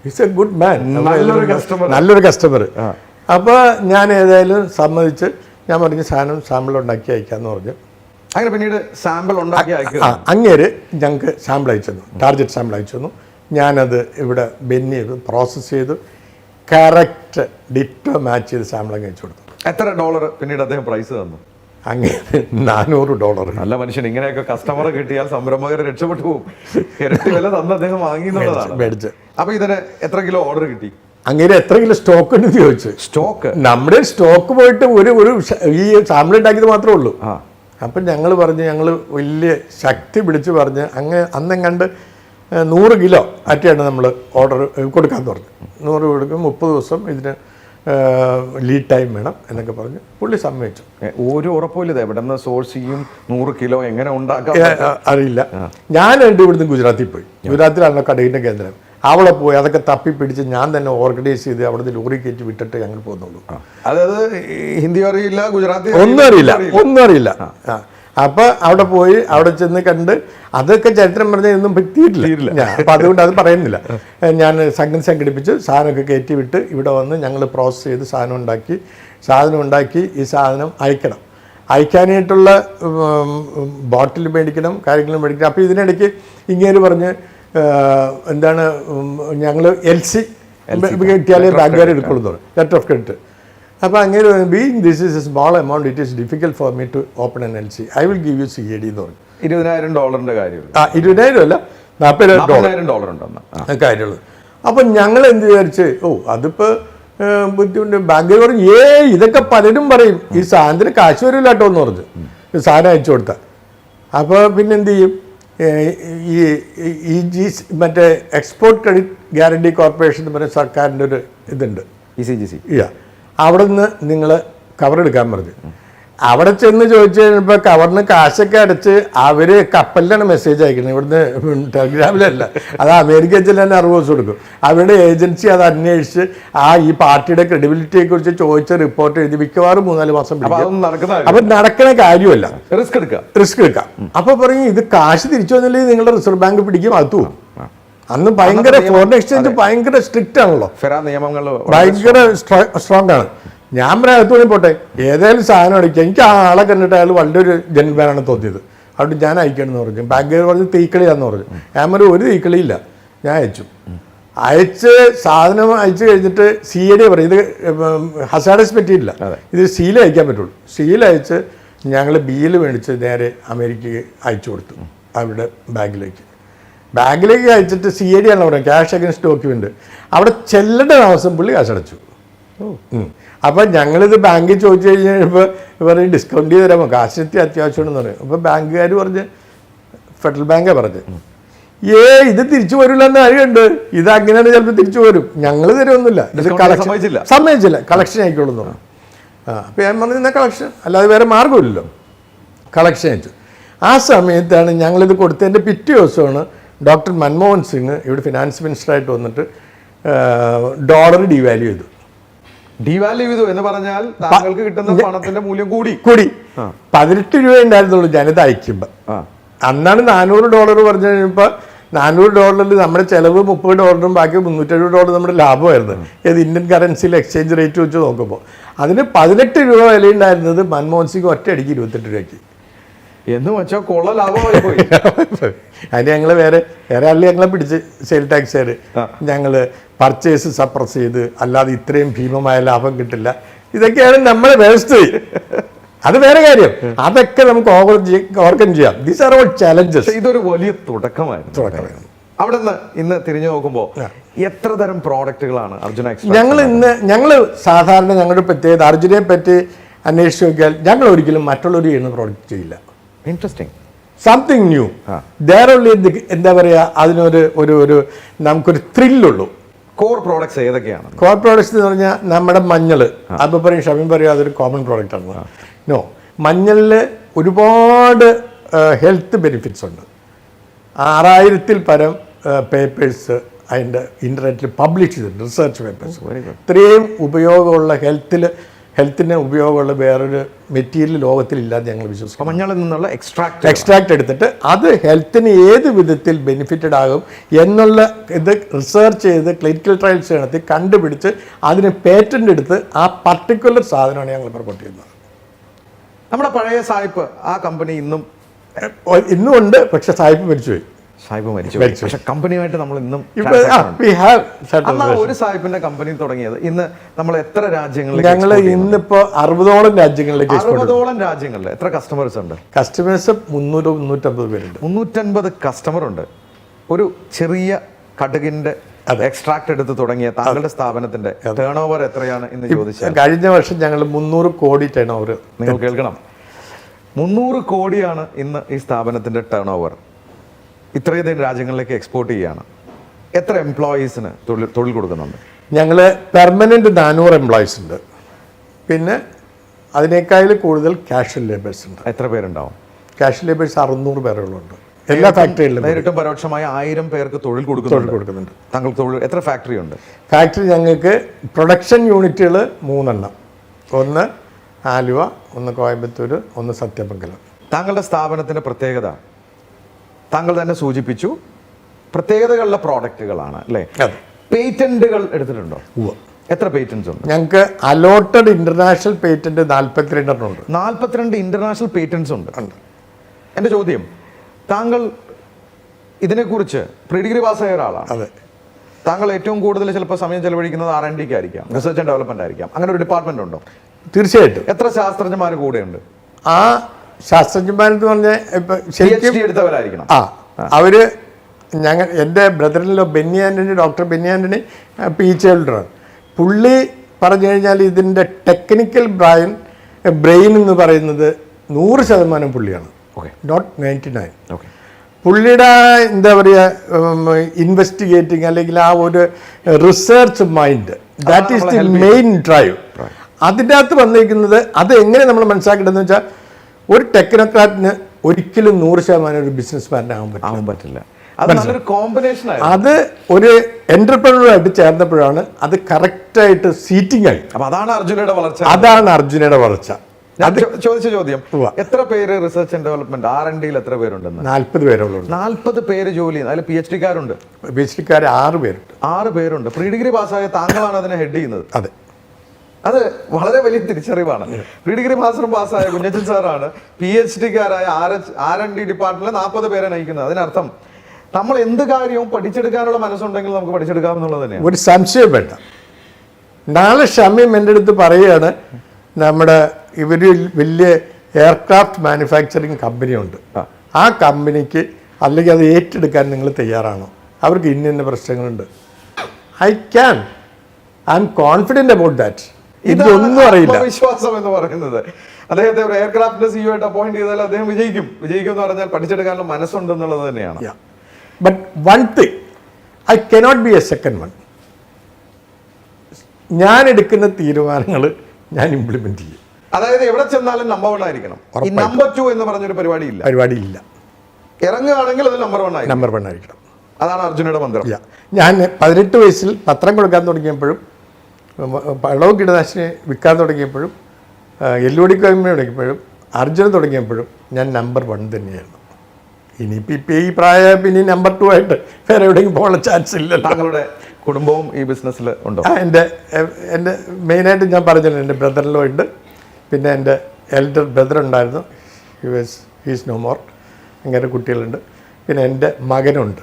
it's a good man, നല്ലൊരു കസ്റ്റമർ. അപ്പോൾ ഞാൻ ഏതായാലും സമ്മതിച്ച് ഞാൻ പറഞ്ഞ് സാധനം സാമ്പിൾ ഉണ്ടാക്കി അയക്കാമെന്ന് പറഞ്ഞു. അങ്ങനെ പിന്നീട് സാമ്പിൾ ഉണ്ടാക്കി അങ്ങേര് ഞങ്ങൾക്ക് സാമ്പിൾ അയച്ചു തന്നു, ടാർഗറ്റ് സാമ്പിൾ അയച്ചു തന്നു. ഞാനത് ഇവിടെ ബെന്നി ചെയ്തു, പ്രോസസ്സ് ചെയ്തു, കറക്റ്റ് ഡിറ്റോ മാച്ച് ചെയ്ത് സാമ്പിൾ അങ്ങ് അയച്ചു കൊടുത്തു. എത്ര $? പിന്നീട് അദ്ദേഹം പ്രൈസ് തന്നു? അങ്ങനെ $400. നല്ല മനുഷ്യൻ. ഇങ്ങനെയൊക്കെ കസ്റ്റമറെ കിട്ടിയാൽ സംരംഭകർ രക്ഷപ്പെട്ടു പോകും. ഇരട്ടി വില തന്ന് അദ്ദേഹം വാങ്ങി എന്നുള്ളതാണ് മേടിച്ച്. അപ്പൊ ഇതിന് എത്ര കിലോ ഓർഡർ കിട്ടി? അങ്ങനെ എത്ര കിലോ സ്റ്റോക്ക് ഉണ്ടെന്ന് ചോദിച്ചു. സ്റ്റോക്ക് നമ്മുടെ സ്റ്റോക്ക് പോയിട്ട് ഒരു ഈ സാമ്പിൾ ഉണ്ടാക്കിയത് മാത്രമേ ഉള്ളൂ. അപ്പം ഞങ്ങൾ പറഞ്ഞ് ഞങ്ങൾ വലിയ ശക്തി പിടിച്ച് പറഞ്ഞ് അന്നെങ്ങാണ്ട് 100 കിലോ അറ്റയാണ് നമ്മൾ ഓർഡർ കൊടുക്കാമെന്ന് പറഞ്ഞു. 100 കൊടുക്കും, 30 ദിവസം ഇതിന് ലീഡ് ടൈം വേണം എന്നൊക്കെ പറഞ്ഞ് പുള്ളി സമ്മതിച്ചു. ഒരു ഉറപ്പില്ല എവിടെ നിന്ന് സോഴ്സ് ചെയ്യും, 100 കിലോ എങ്ങനെ ഉണ്ടാക്കാം അറിയില്ല. ഞാൻ ഇവിടുന്ന് ഗുജറാത്തിൽ പോയി. ഗുജറാത്തിലാണ് കടയിൻ്റെ കേന്ദ്രം. അവിടെ പോയി അതൊക്കെ തപ്പിപ്പിടിച്ച് ഞാൻ തന്നെ ഓർഗനൈസ് ചെയ്ത് അവിടുന്ന് ലോറി കയറ്റി വിട്ടിട്ട് ഞങ്ങൾ പോകുന്നുള്ളൂ. അതായത് ഹിന്ദി അറിയില്ല, ഗുജറാത്തി ഒന്നും അറിയില്ല. അപ്പോൾ അവിടെ പോയി അവിടെ ചെന്ന് കണ്ട് അതൊക്കെ ചരിത്രം പറഞ്ഞാൽ ഒന്നും പറ്റിയിട്ടില്ല. അപ്പം അതുകൊണ്ട് അത് പറയുന്നില്ല. ഞാൻ സംഘടിപ്പിച്ച് സാധനമൊക്കെ കയറ്റി വിട്ട് ഇവിടെ വന്ന് ഞങ്ങൾ പ്രോസസ്സ് ചെയ്ത് സാധനം ഉണ്ടാക്കി ഈ സാധനം അയക്കണം. അയക്കാനായിട്ടുള്ള ബോട്ടിൽ മേടിക്കണം, കാര്യങ്ങൾ മേടിക്കണം. അപ്പോൾ ഇതിനിടയ്ക്ക് ഇങ്ങനെ പറഞ്ഞ് എന്താണ് ഞങ്ങൾ LC കിട്ടിയാലേ ബാങ്കുകാർ എടുക്കുള്ളൂ, ലെറ്റർ ഓഫ് ക്രെഡിറ്റ്. അപ്പോൾ അങ്ങനെ being this is a small amount it is difficult for me to open an LC. I will give you CAD എന്ന് പറഞ്ഞു. $20,000 കാര്യമുള്ളൂ. 20,000 അല്ല, $40,000 കാര്യമുള്ളൂ. അപ്പം ഞങ്ങൾ എന്ത് വിചാരിച്ച് അതിപ്പോൾ ബുദ്ധിമുട്ട്. ബാങ്കുകാർ പറഞ്ഞു ഇതൊക്കെ പലരും പറയും, ഈ സാധനത്തിന് കാശ് വരില്ല കേട്ടോ എന്ന് പറഞ്ഞു സാധനം അയച്ചു കൊടുത്താൽ. അപ്പോൾ പിന്നെ എന്ത് ചെയ്യും, മറ്റേ എക്സ്പോർട്ട് ക്രെഡിറ്റ് ഗ്യാരണ്ടി കോർപ്പറേഷൻ എന്ന് പറയുന്ന സർക്കാരിൻ്റെ ഒരു ഇതുണ്ട്, ECGC. അവിടെ നിന്ന് നിങ്ങൾ കവർ എടുക്കാൻ പറഞ്ഞു. അവിടെ ചെന്ന് ചോദിച്ചു കഴിഞ്ഞപ്പോൾ കവറിന് കാശൊക്കെ അടച്ച് അവര് കപ്പലിലാണ് മെസ്സേജ് അയക്കുന്നത്, ഇവിടുന്ന് ടെലിഗ്രാമിലല്ല. അത് അമേരിക്ക ചെല്ലാൻ 60 ദിവസം കൊടുക്കും. അവരുടെ ഏജൻസി അത് അന്വേഷിച്ച് ഈ പാർട്ടിയുടെ ക്രെഡിബിലിറ്റിയെ കുറിച്ച് ചോദിച്ച റിപ്പോർട്ട് എഴുതി മിക്കവാറും 3-4 മാസം പിടിക്കും. അപ്പൊ നടക്കുന്ന കാര്യമല്ല, റിസ്ക് എടുക്കാം. അപ്പൊ പറയും ഇത് കാശ് തിരിച്ചു വന്നില്ലെങ്കിൽ നിങ്ങളുടെ റിസർവ് ബാങ്ക് പിടിക്കും, അത് പോകും. അന്ന് ഭയങ്കര ഫോറിൻ എക്സ്ചേഞ്ച് ഭയങ്കര സ്ട്രിക്റ്റ് ആണല്ലോ, നിയമങ്ങൾ ഭയങ്കര സ്ട്രോങ് ആണ്. ഞാൻ അകത്തുകൂടി പോട്ടെ, ഏതായാലും സാധനം അടിക്കുക. എനിക്ക് ആ ആളെ കണ്ടിട്ട് അയാൾ വളരെ ഒരു ജെന്റിൽമാനാണ് തോന്നിയത്. അതുകൊണ്ട് ഞാൻ അയക്കണമെന്ന് പറഞ്ഞു. ബാങ്കുകാർ പറഞ്ഞ് തീക്കളിയാന്ന് പറഞ്ഞു. ഞാൻ പറഞ്ഞു ഒരു തീക്കളിയില്ല, ഞാൻ അയച്ച് സാധനം അയച്ചു കഴിഞ്ഞിട്ട് CAD പറയും ഇത് ഹസാഡസ് പറ്റിയില്ല, ഇത് സീൽ അയക്കാൻ പറ്റുള്ളൂ. സീൽ അയച്ച് ഞങ്ങൾ ബില്ല് മേടിച്ച് നേരെ അമേരിക്കയ്ക്ക് അയച്ചു കൊടുത്തു. അവരുടെ ബാങ്കിലേക്ക് അയച്ചിട്ട് CAD ആണ് പറയുന്നത്, ക്യാഷ് അഗൻസ്റ്റ് ഡോക്യുമെന്റ്. അവിടെ ചെല്ലേണ്ട താമസം പുള്ളി കാശടച്ചു. അപ്പം ഞങ്ങളിത് ബാങ്കിൽ ചോദിച്ചു കഴിഞ്ഞപ്പോൾ പറയും ഡിസ്കൗണ്ട് ചെയ്ത് തരാമോ, കാശെത്തി അത്യാവശ്യമാണെന്ന് പറയും. അപ്പോൾ ബാങ്കുകാർ പറഞ്ഞ്, ഫെഡറൽ ബാങ്കാണ് പറഞ്ഞത്, ഇത് തിരിച്ചു വരില്ല എന്ന് അറിയുണ്ട്, ഇത് അങ്ങനെയാണ് ചിലപ്പോൾ തിരിച്ചു വരും, ഞങ്ങൾ തരുമൊന്നുമില്ല, ഇത് കളക്ഷൻ സമ്മതിച്ചില്ല, കളക്ഷൻ ആയിക്കോളൂ എന്ന് പറഞ്ഞു. അപ്പോൾ ഞാൻ പറഞ്ഞു എന്നാൽ കളക്ഷൻ, അല്ലാതെ വേറെ മാർഗ്ഗമില്ലല്ലോ, കളക്ഷൻ അയച്ചു. ആ സമയത്താണ് ഞങ്ങളിത് കൊടുത്തതിൻ്റെ പിറ്റേ ദിവസമാണ് ഡോക്ടർ മൻമോഹൻ സിംഗ് ഇവിടെ ഫിനാൻസ് മിനിസ്റ്ററായിട്ട് വന്നിട്ട് ഡോളർ ഡിവാല്യൂ ചെയ്തു. എന്ന് പറഞ്ഞാൽ താങ്കൾക്ക് കിട്ടുന്ന പണത്തിന്റെ മൂല്യം കൂടി 18 രൂപ ഉണ്ടായിരുന്നുള്ളൂ ജനത അയക്കുമ്പോൾ. അന്നാണ് $400 പറഞ്ഞു കഴിഞ്ഞപ്പോൾ $400 നമ്മുടെ ചിലവ് $30 ബാക്കി $370 നമ്മുടെ ലാഭമായിരുന്നു. ഏത് ഇന്ത്യൻ കറൻസിയിൽ എക്സ്ചേഞ്ച് റേറ്റ് വെച്ച് നോക്കുമ്പോൾ അതിന് 18 രൂപ വിലയുണ്ടായിരുന്നത് മൻമോഹൻ സിംഗ് ഒറ്റയടിക്ക് 28 രൂപയ്ക്ക് എന്ന് വെച്ചാൽ കൊള്ള ലാഭമായി പോയി. അതിന് ഞങ്ങൾ വേറെ ആളിൽ ഞങ്ങളെ പിടിച്ച് സെയിൽ ടാക്സുകാർ ഞങ്ങൾ പർച്ചേസ് സപ്രസ് ചെയ്ത്, അല്ലാതെ ഇത്രയും ഭീമമായ ലാഭം കിട്ടില്ല. ഇതൊക്കെയാണ് നമ്മളെ വ്യവസ്ഥ. അത് വേറെ കാര്യം, അതൊക്കെ നമുക്ക് ഓവർകം ചെയ്യാം. These are all challenges. ഇതൊരു വലിയ തുടക്കമായിരുന്നു. അവിടെ നിന്ന് ഇന്ന് തിരിഞ്ഞു നോക്കുമ്പോൾ എത്ര തരം പ്രോഡക്റ്റുകളാണ് അർജുന എക്സ്ട്രാക്ട്? ഞങ്ങൾ സാധാരണ ഞങ്ങളുടെ പ്രത്യേകത അർജുനെ പറ്റി അന്വേഷിച്ച് നോക്കിയാൽ ഞങ്ങൾ ഒരിക്കലും മറ്റുള്ളവർ ചെയ്യുന്ന പ്രോഡക്റ്റ് ചെയ്യില്ല. Interesting, something new. There only എന്താ പറയുക, അതിനൊരു ഒരു നമുക്കൊരു ത്രില്ലുള്ളൂ. കോർ പ്രോഡക്ട്സ് ഏതൊക്കെയാണ്? കോർ പ്രോഡക്ട്സ് എന്ന് പറഞ്ഞാൽ നമ്മുടെ മഞ്ഞൾ, അപ്പോൾ പറയും ഷമീം പറയും അതൊരു കോമൺ പ്രോഡക്റ്റ് ആണ്. നോ, മഞ്ഞളിൽ ഒരുപാട് ഹെൽത്ത് ബെനിഫിറ്റ്സ് ഉണ്ട്. 6000-ൽ പരം പേപ്പേഴ്സ് അതിൻ്റെ ഇൻ്റർനെറ്റിൽ പബ്ലിഷ് ചെയ്തിട്ടുണ്ട്, റിസർച്ച് പേപ്പേഴ്സ്. ഇത്രയും ഉപയോഗമുള്ള ഹെൽത്തിന് ഉപയോഗമുള്ള വേറൊരു മെറ്റീരിയൽ ലോകത്തിലില്ലാതെ ഞങ്ങൾ വിശ്വസിക്കും. മഞ്ഞളിൽ നിന്നുള്ള എക്സ്ട്രാക്ട് എടുത്തിട്ട് അത് ഹെൽത്തിന് ഏത് വിധത്തിൽ ബെനിഫിറ്റഡ് ആകും എന്നുള്ള ഇത് റിസർച്ച് ചെയ്ത് ക്ലിനിക്കൽ ട്രയൽസ് നടത്തി കണ്ടുപിടിച്ച് അതിന് പേറ്റന്റ് എടുത്ത് ആ പർട്ടിക്കുലർ സാധനമാണ് ഞങ്ങൾ പ്രൊമോട്ട് ചെയ്യുന്നത്. നമ്മുടെ പഴയ സായിപ്പ് ആ കമ്പനി ഇന്നും ഉണ്ട്, പക്ഷെ സായിപ്പ് മരിച്ചുപോയി. പക്ഷെ കമ്പനിയുമായിട്ട് നമ്മൾ ഇന്നും ഒരു സായിപ്പിന്റെ കമ്പനി തുടങ്ങിയത് ഇന്ന് നമ്മൾ എത്ര രാജ്യങ്ങളിൽ? ഞങ്ങൾ ഇന്നിപ്പോ 60ഓളം രാജ്യങ്ങളിലേക്ക് 60ഓളം രാജ്യങ്ങളിൽ എത്ര കസ്റ്റമേഴ്സ് ഉണ്ട്? കസ്റ്റമേഴ്സ് 300-350 പേരുണ്ട്. 350 കസ്റ്റമർ ഉണ്ട്. ഒരു ചെറിയ കടുകിന്റെ എക്സ്ട്രാക്ട് എടുത്ത് തുടങ്ങിയ താങ്കളുടെ സ്ഥാപനത്തിന്റെ ടേൺ ഓവർ എത്രയാണ് എന്ന് ചോദിച്ചാൽ കഴിഞ്ഞ വർഷം ഞങ്ങൾ 300 കോടി ടേൺ ഓവർ. നിങ്ങൾ കേൾക്കണം, 300 കോടിയാണ് ഇന്ന് ഈ സ്ഥാപനത്തിന്റെ ടേൺ ഓവർ. ഇത്രയധികം രാജ്യങ്ങളിലേക്ക് എക്സ്പോർട്ട് ചെയ്യുകയാണ്. എത്ര എംപ്ലോയീസിന് തൊഴിൽ കൊടുക്കുന്നുണ്ട്? ഞങ്ങൾ പെർമനന്റ് 400 എംപ്ലോയീസ് ഉണ്ട്. പിന്നെ അതിനേക്കാൾ കൂടുതൽ കാഷ്വൽ ലേബേഴ്സ് ഉണ്ട്. എത്ര പേരുണ്ടാവും? കാഷ്വൽ ലേബേഴ്സ് 600 പേരുകളുണ്ട് എല്ലാ ഫാക്ടറികളിലും. നേരിട്ടും പരോക്ഷമായ 1000 പേർക്ക് തൊഴിൽ കൊടുക്കുന്നുണ്ട്. താങ്കൾക്ക് തൊഴിൽ എത്ര ഫാക്ടറി ഉണ്ട്? ഫാക്ടറി ഞങ്ങൾക്ക് പ്രൊഡക്ഷൻ യൂണിറ്റുകൾ 3 എണ്ണം. ഒന്ന് ആലുവ, ഒന്ന് കോയമ്പത്തൂർ, ഒന്ന് സത്യമംഗലം. താങ്കളുടെ സ്ഥാപനത്തിന്റെ പ്രത്യേകത താങ്കൾ തന്നെ സൂചിപ്പിച്ചു, പ്രത്യേകതകളുള്ള പ്രോഡക്റ്റുകളാണ് അല്ലേ? പേറ്റന്റുകൾ എടുത്തിട്ടുണ്ടോ? എത്ര പേറ്റന്റ്സ് ഉണ്ട്? ഞങ്ങൾക്ക് അലോട്ടഡ് ഇന്റർനാഷണൽ പേറ്റന്റ് 42 ഉണ്ട്. 42 ഇന്റർനാഷണൽ പേറ്റന്റ്സ് ഉണ്ട്. എൻ്റെ ചോദ്യം, താങ്കൾ ഇതിനെക്കുറിച്ച് പ്രീ ഡിഗ്രി പാസ്സായ ഒരാളാണ്. അതെ. താങ്കൾ ഏറ്റവും കൂടുതൽ ചിലപ്പോൾ സമയം ചെലവഴിക്കുന്നത് R&Dക്ക് ആയിരിക്കാം, റിസർച്ച് ആൻഡ് ഡെവലപ്മെന്റ് ആയിരിക്കാം. അങ്ങനെ ഒരു ഡിപ്പാർട്ട്മെന്റ് ഉണ്ടോ? തീർച്ചയായിട്ടും. എത്ര ശാസ്ത്രജ്ഞന്മാർ കൂടെയുണ്ട്? ആ ശാസ്ത്രജ്ഞന്മാരെന്ന് പറഞ്ഞാൽ ഇപ്പം ശരിക്കും എടുത്തവരായിരിക്കണം. അവര് എൻ്റെ ബ്രദറിലോ ഡോക്ടർ ബെന്നി ആൻ്റണി PhD ഹോൾഡറാണ്. പുള്ളി പറഞ്ഞു കഴിഞ്ഞാൽ ഇതിൻ്റെ ടെക്നിക്കൽ ബ്രെയിൻ എന്ന് പറയുന്നത് 100% പുള്ളിയാണ്, നോട്ട് 99. പുള്ളിയുടെ എന്താ പറയുക, ഇൻവെസ്റ്റിഗേറ്റിംഗ് അല്ലെങ്കിൽ ആ ഒരു research mind, that is the main drive. അതിൻ്റെ അകത്ത് വന്നിരിക്കുന്നത് അത് എങ്ങനെ നമ്മൾ മനസ്സിലാക്കേണ്ടതെന്ന് വെച്ചാൽ ഒരു ടെക്നോക്രാറ്റിന് ഒരിക്കലും 100% ഒരു ബിസിനസ്മാൻ ആവാൻ പറ്റില്ല. അത് നല്ലൊരു കോമ്പിനേഷൻ ആയി. അത് ഒരു എന്റർപ്രണറായിട്ട് ചേർന്നപ്പോഴാണ് അത് കറക്റ്റായിട്ട് സീറ്റിംഗ് ആയി. അപ്പൊ അതാണ് അർജുനയുടെ വളർച്ച. അതാണ് അർജുനയുടെ വളർച്ച. അത് ചോദിച്ച ചോദ്യം, എത്ര പേര് റിസർച്ച് ആൻഡ് ഡെവലപ്മെന്റ് R&Dയിൽ എത്ര പേരുണ്ടെന്ന്? 40 പേരുള്ളൂ. 40 പേര് ജോലി ചെയ്യുന്നത്. അതിൽ PhD കാരുണ്ട്. PhD 6 പേരുണ്ട്. 6 പേരുണ്ട്. പ്രീ ഡിഗ്രി പാസ്സായ താങ്കളാണ് അതിനെ ഹെഡ് ചെയ്യുന്നത്. അതെ, അത് വളരെ വലിയ തിരിച്ചറിവാണ്. പ്രീ ഡിഗ്രി പാസ്സായ കുഞ്ഞച്ചൻ സാറാണ് PhD കാരായ R&D ഡിപ്പാർട്ട്മെന്റിലെ 40 പേരെ നയിക്കുന്നത്. അതിനർത്ഥം നമ്മൾ എന്ത് കാര്യവും പഠിച്ചെടുക്കാനുള്ള മനസ്സുണ്ടെങ്കിൽ നമുക്ക് പഠിച്ചെടുക്കാമെന്നുള്ളത് തന്നെയാണ്. ഒരു സംശയം വേണ്ട. നാളെ ഷമീം എൻ്റെ അടുത്ത് പറയുകയാണ്, നമ്മുടെ ഇവര് വലിയ എയർക്രാഫ്റ്റ് മാനുഫാക്ചറിങ് കമ്പനിയുണ്ട്, ആ കമ്പനിക്ക് അല്ലെങ്കിൽ അത് ഏറ്റെടുക്കാൻ നിങ്ങൾ തയ്യാറാണോ? അവർക്ക് ഇന്ന പ്രശ്നങ്ങളുണ്ട്. I M confident about that. ഇതൊന്നും അറിയില്ല. വിശ്വാസം എന്ന് പറയുന്നത് അദ്ദേഹത്തെ ഒരു എയർക്രാഫ്റ്റിന്റെ CEO ആയിട്ട് അപ്പോയിന്റ് ചെയ്താൽ അദ്ദേഹം വിജയിക്കും എന്ന് പറഞ്ഞാൽ പഠിച്ചെടുക്കാനുള്ള മനസ്സുണ്ടെന്നുള്ളത് തന്നെയാണ്. But one thing, I cannot be A second one. ഞാൻ എടുക്കുന്ന തീരുമാനങ്ങൾ ഞാൻ ഇംപ്ലിമെന്റ് ചെയ്യും. അതായത് എവിടെ ചെന്നാലും നമ്പർ 1 ആയിരിക്കണം. ഈ നമ്പർ 2 എന്ന് പറഞ്ഞൊരു പരിപാടിയില്ല. ഇറങ്ങുകയാണെങ്കിൽ അത് നമ്പർ 1 ആയിരിക്കണം. അതാണ് അർജുനയുടെ മന്ത്രം. ഞാൻ 18 വയസ്സിൽ പത്രം കൊടുക്കാൻ തുടങ്ങിയപ്പോഴും പഴവും കീടനാശിനി വിൽക്കാൻ തുടങ്ങിയപ്പോഴും LOD കമ്പനി തുടങ്ങിയപ്പോഴും അർജുന തുടങ്ങിയപ്പോഴും ഞാൻ നമ്പർ 1 തന്നെയായിരുന്നു. ഇനിയിപ്പോൾ ഈ പ്രായം പിന്നെ നമ്പർ 2 ആയിട്ട് വേറെ എവിടെയെങ്കിലും പോകാനുള്ള ചാൻസ് ഇല്ല. താങ്കളുടെ കുടുംബവും ഈ ബിസിനസ്സിൽ ഉണ്ടോ? എൻ്റെ മെയിനായിട്ട് ഞാൻ പറഞ്ഞല്ലോ, എൻ്റെ ബ്രദറിലോ ഉണ്ട്, പിന്നെ എൻ്റെ എൽഡർ ബ്രദർ ഉണ്ടായിരുന്നു, ഹീസ് നോ മോർ. അങ്ങനെ കുട്ടികളുണ്ട്, പിന്നെ എൻ്റെ മകനുണ്ട്.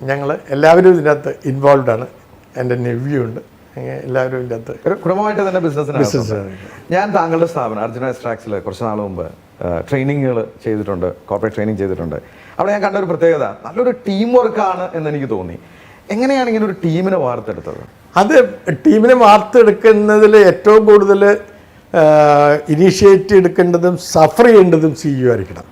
ഞങ്ങൾ എല്ലാവരും ഇതിൻ്റെ അകത്ത് ഇൻവോൾവ് ആണ്. എൻ്റെ നെവ്യൂ ഉണ്ട്. എല്ലാവരും ഇതിൻ്റെ അകത്ത് കുടുംബമായിട്ട് തന്നെ ബിസിനസ്. ഞാൻ താങ്കളുടെ സ്ഥാപനം അർജുന എക്സ്ട്രാക്ട്സിൽ കുറച്ച് നാൾ മുമ്പ് ട്രെയിനിങ്ങുകൾ ചെയ്തിട്ടുണ്ട്, കോർപ്പറേറ്റ് ട്രെയിനിങ് ചെയ്തിട്ടുണ്ട്. അവിടെ ഞാൻ കണ്ട ഒരു പ്രത്യേകത, നല്ലൊരു ടീം വർക്കാണ് എന്ന് എനിക്ക് തോന്നി. എങ്ങനെയാണ് ഇങ്ങനെ ഒരു ടീമിനെ വാർത്തെടുത്തത്? അത് ടീമിനെ വാർത്തെടുക്കുന്നതിൽ ഏറ്റവും കൂടുതൽ ഇനീഷ്യേറ്റീവ് എടുക്കേണ്ടതും സഫർ ചെയ്യേണ്ടതും CEO ആയിരിക്കണം.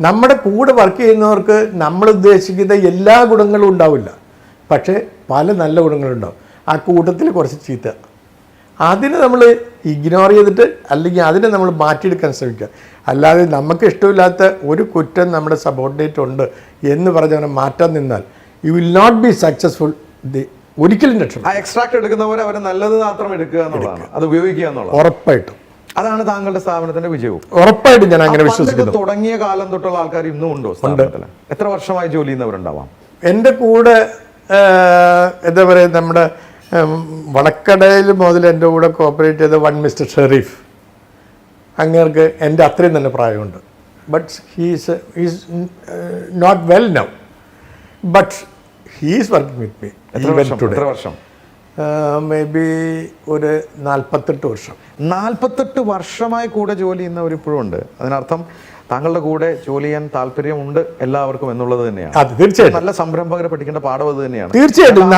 നമ്മുടെ കൂടെ വർക്ക് ചെയ്യുന്നവർക്ക് നമ്മൾ ഉദ്ദേശിക്കുന്ന എല്ലാ ഗുണങ്ങളും ഉണ്ടാവില്ല, പക്ഷേ പല നല്ല ഗുണങ്ങളുണ്ടാവും. ആ കൂട്ടത്തിൽ കുറച്ച് ചീത്ത, അതിനെ നമ്മൾ ഇഗ്നോർ ചെയ്തിട്ട് അല്ലെങ്കിൽ അതിനെ നമ്മൾ മാറ്റിയെടുക്കാൻ ശ്രമിക്കുക. അല്ലാതെ നമുക്ക് ഇഷ്ടമില്ലാത്ത ഒരു കുറ്റം നമ്മുടെ സബോർഡിനേറ്റ് ഉണ്ട് എന്ന് പറഞ്ഞവനെ മാറ്റാൻ നിന്നാൽ you will not be successful. ഒരിക്കലും രക്ഷപ്പെടും. എക്സ്ട്രാക്ട് എടുക്കുന്നവരെ അവർ നല്ലത് മാത്രം എടുക്കുക എന്നുള്ളതാണ്, അത് ഉപയോഗിക്കുക എന്നുള്ളത്. ഉറപ്പായിട്ടും അതാണ് താങ്കളുടെ സ്ഥാപനത്തിന്റെ വിജയവും. ഉറപ്പായിട്ടും ഞാൻ അങ്ങനെ വിശ്വസിക്കുന്നു. തുടങ്ങിയ കാലം തൊട്ടുള്ള ആൾക്കാർ ഇന്നും ഉണ്ടോ സ്ഥാപനത്തിൽ? എത്ര വർഷമായി ജോലി ചെയ്യുന്നവരുണ്ടാവാം? എൻ്റെ കൂടെ എന്താ പറയുക, നമ്മുടെ വടക്കടയിൽ മുതൽ എൻ്റെ കൂടെ കോപ്പറേറ്റ് ചെയ്ത മിസ്റ്റർ ഷെറീഫ്, അങ്ങേർക്ക് എൻ്റെ അത്രയും തന്നെ പ്രായമുണ്ട്. But he's not well now, but he's working with me. എത്ര വർഷം? മേ ബി ഒരു 48 വർഷം. 48 വർഷമായി കൂടെ ജോലി ചെയ്യുന്നവർ ഇപ്പോഴും ഉണ്ട്. അതിനർത്ഥം താങ്കളുടെ കൂടെ ജോലി ചെയ്യാൻ താല്പര്യമുണ്ട് എല്ലാവർക്കും എന്നുള്ളത് തന്നെയാണ്. അത് തീർച്ചയായിട്ടും നല്ല സംരംഭകരെ പഠിക്കേണ്ട പാഠം അത് തന്നെയാണ്. തീർച്ചയായിട്ടും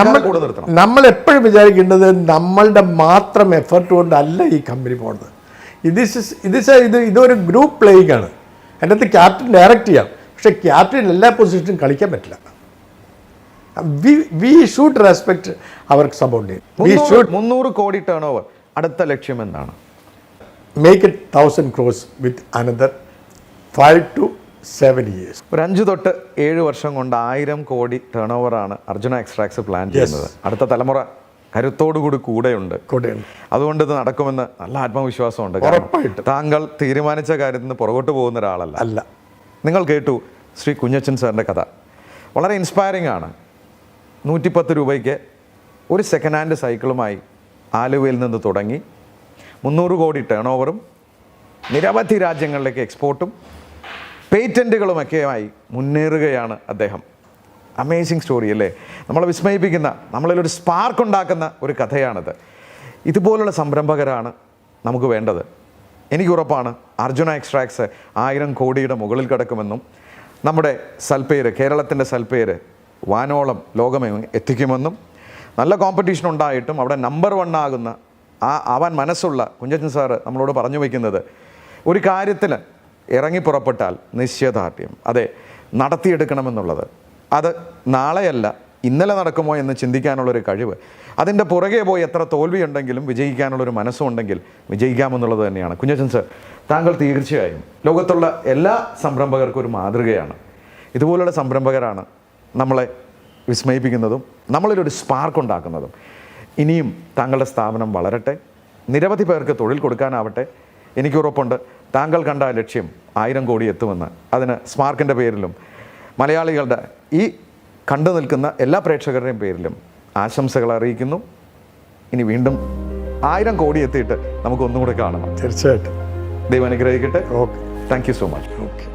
നമ്മൾ എപ്പോഴും വിചാരിക്കേണ്ടത് നമ്മളുടെ മാത്രം എഫർട്ട് കൊണ്ടല്ല ഈ കമ്പനി പോകുന്നത്. ഇതൊരു ഗ്രൂപ്പ് പ്ലേയിങ് ആണ്. എൻ്റെ അടുത്ത് ക്യാപ്റ്റൻ ഡയറക്റ്റ് ചെയ്യാം, പക്ഷെ ക്യാപ്റ്റൻ എല്ലാ പൊസിഷനും കളിക്കാൻ പറ്റില്ല. We should respect our subordinate. 300 കോടി ടേൺ ഓവർ. അടുത്ത ലക്ഷ്യം എന്താണ്? Make it 1,000 crores with another 5 to 7 years. ഒരു 5 തൊട്ട് 7 വർഷം കൊണ്ട് 1000 കോടി ടേൺ ഓവറാണ് അർജുന എക്സ്ട്രാക്ട്സ് പ്ലാൻ ചെയ്യുന്നത്. അടുത്ത തലമുറ കരുത്തോടുകൂടി കൂടെയുണ്ട്. അതുകൊണ്ട് ഇത് നടക്കുമെന്ന് നല്ല ആത്മവിശ്വാസമുണ്ട്. താങ്കൾ തീരുമാനിച്ച കാര്യത്തിൽ നിന്ന് പുറകോട്ട് പോകുന്ന ഒരാളല്ല. നിങ്ങൾ കേട്ടു ശ്രീ കുഞ്ഞച്ചൻ സാറിൻ്റെ കഥ. വളരെ ഇൻസ്പയറിംഗ് ആണ്. 110 രൂപയ്ക്ക് ഒരു സെക്കൻഡ് ഹാൻഡ് സൈക്കിളുമായി ആലുവയിൽ നിന്ന് തുടങ്ങി 300 കോടി ടേൺ ഓവറും നിരവധി രാജ്യങ്ങളിലേക്ക് എക്സ്പോർട്ടും പേറ്റൻറ്റുകളുമൊക്കെയായി മുന്നേറുകയാണ് അദ്ദേഹം. അമേസിങ് സ്റ്റോറി അല്ലേ? നമ്മളെ വിസ്മയിപ്പിക്കുന്ന, നമ്മളിലൊരു സ്പാർക്ക് ഉണ്ടാക്കുന്ന ഒരു കഥയാണിത്. ഇതുപോലുള്ള സംരംഭകരാണ് നമുക്ക് വേണ്ടത്. എനിക്കുറപ്പാണ് അർജുന എക്സ്ട്രാക്ട്സ് 1000 കോടിയുടെ മുകളിൽ കിടക്കുമെന്നും നമ്മുടെ സൽപ്പേര്, കേരളത്തിൻ്റെ സൽപ്പേര് വാനോളം ലോകമെങ്ങും എത്തിക്കുമെന്നും. നല്ല കോമ്പറ്റീഷൻ ഉണ്ടായിട്ടും അവിടെ നമ്പർ 1 ആകുന്ന ആവാൻ മനസ്സുള്ള കുഞ്ഞച്ചൻ സാറ് നമ്മളോട് പറഞ്ഞു വയ്ക്കുന്നത്, ഒരു കാര്യത്തിൽ ഇറങ്ങിപ്പുറപ്പെട്ടാൽ നിശ്ചയദാർഢ്യം, അതെ, നടത്തിയെടുക്കണമെന്നുള്ളത്. അത് നാളെയല്ല ഇന്നലെ നടക്കുമോ എന്ന് ചിന്തിക്കാനുള്ളൊരു കഴിവ്, അതിൻ്റെ പുറകെ പോയി എത്ര തോൽവിയുണ്ടെങ്കിലും വിജയിക്കാനുള്ളൊരു മനസ്സുണ്ടെങ്കിൽ വിജയിക്കാമെന്നുള്ളത് തന്നെയാണ്. കുഞ്ഞച്ചൻ സർ, താങ്കൾ തീർച്ചയായും ലോകത്തുള്ള എല്ലാ സംരംഭകർക്കും ഒരു മാതൃകയാണ്. ഇതുപോലുള്ള സംരംഭകരാണ് നമ്മളെ വിസ്മയിപ്പിക്കുന്നതും നമ്മളിലൊരു സ്പാർക്ക് ഉണ്ടാക്കുന്നതും. ഇനിയും താങ്കളുടെ സ്ഥാപനം വളരട്ടെ, നിരവധി പേർക്ക് തൊഴിൽ കൊടുക്കാനാവട്ടെ. എനിക്ക് ഉറപ്പുണ്ട് താങ്കൾ കണ്ട ലക്ഷ്യം 1000 കോടി എത്തുമെന്ന്. അതിന് സ്പാർക്കിൻ്റെ പേരിലും മലയാളികളുടെ ഈ കണ്ടു നിൽക്കുന്ന എല്ലാ പ്രേക്ഷകരുടെയും പേരിലും ആശംസകൾ അറിയിക്കുന്നു. ഇനി വീണ്ടും 1000 കോടി എത്തിയിട്ട് നമുക്ക് ഒന്നും കൂടെ കാണണം. തീർച്ചയായിട്ടും. ദൈവം അനുഗ്രഹിക്കട്ടെ. Okay, thank you so much. Okay.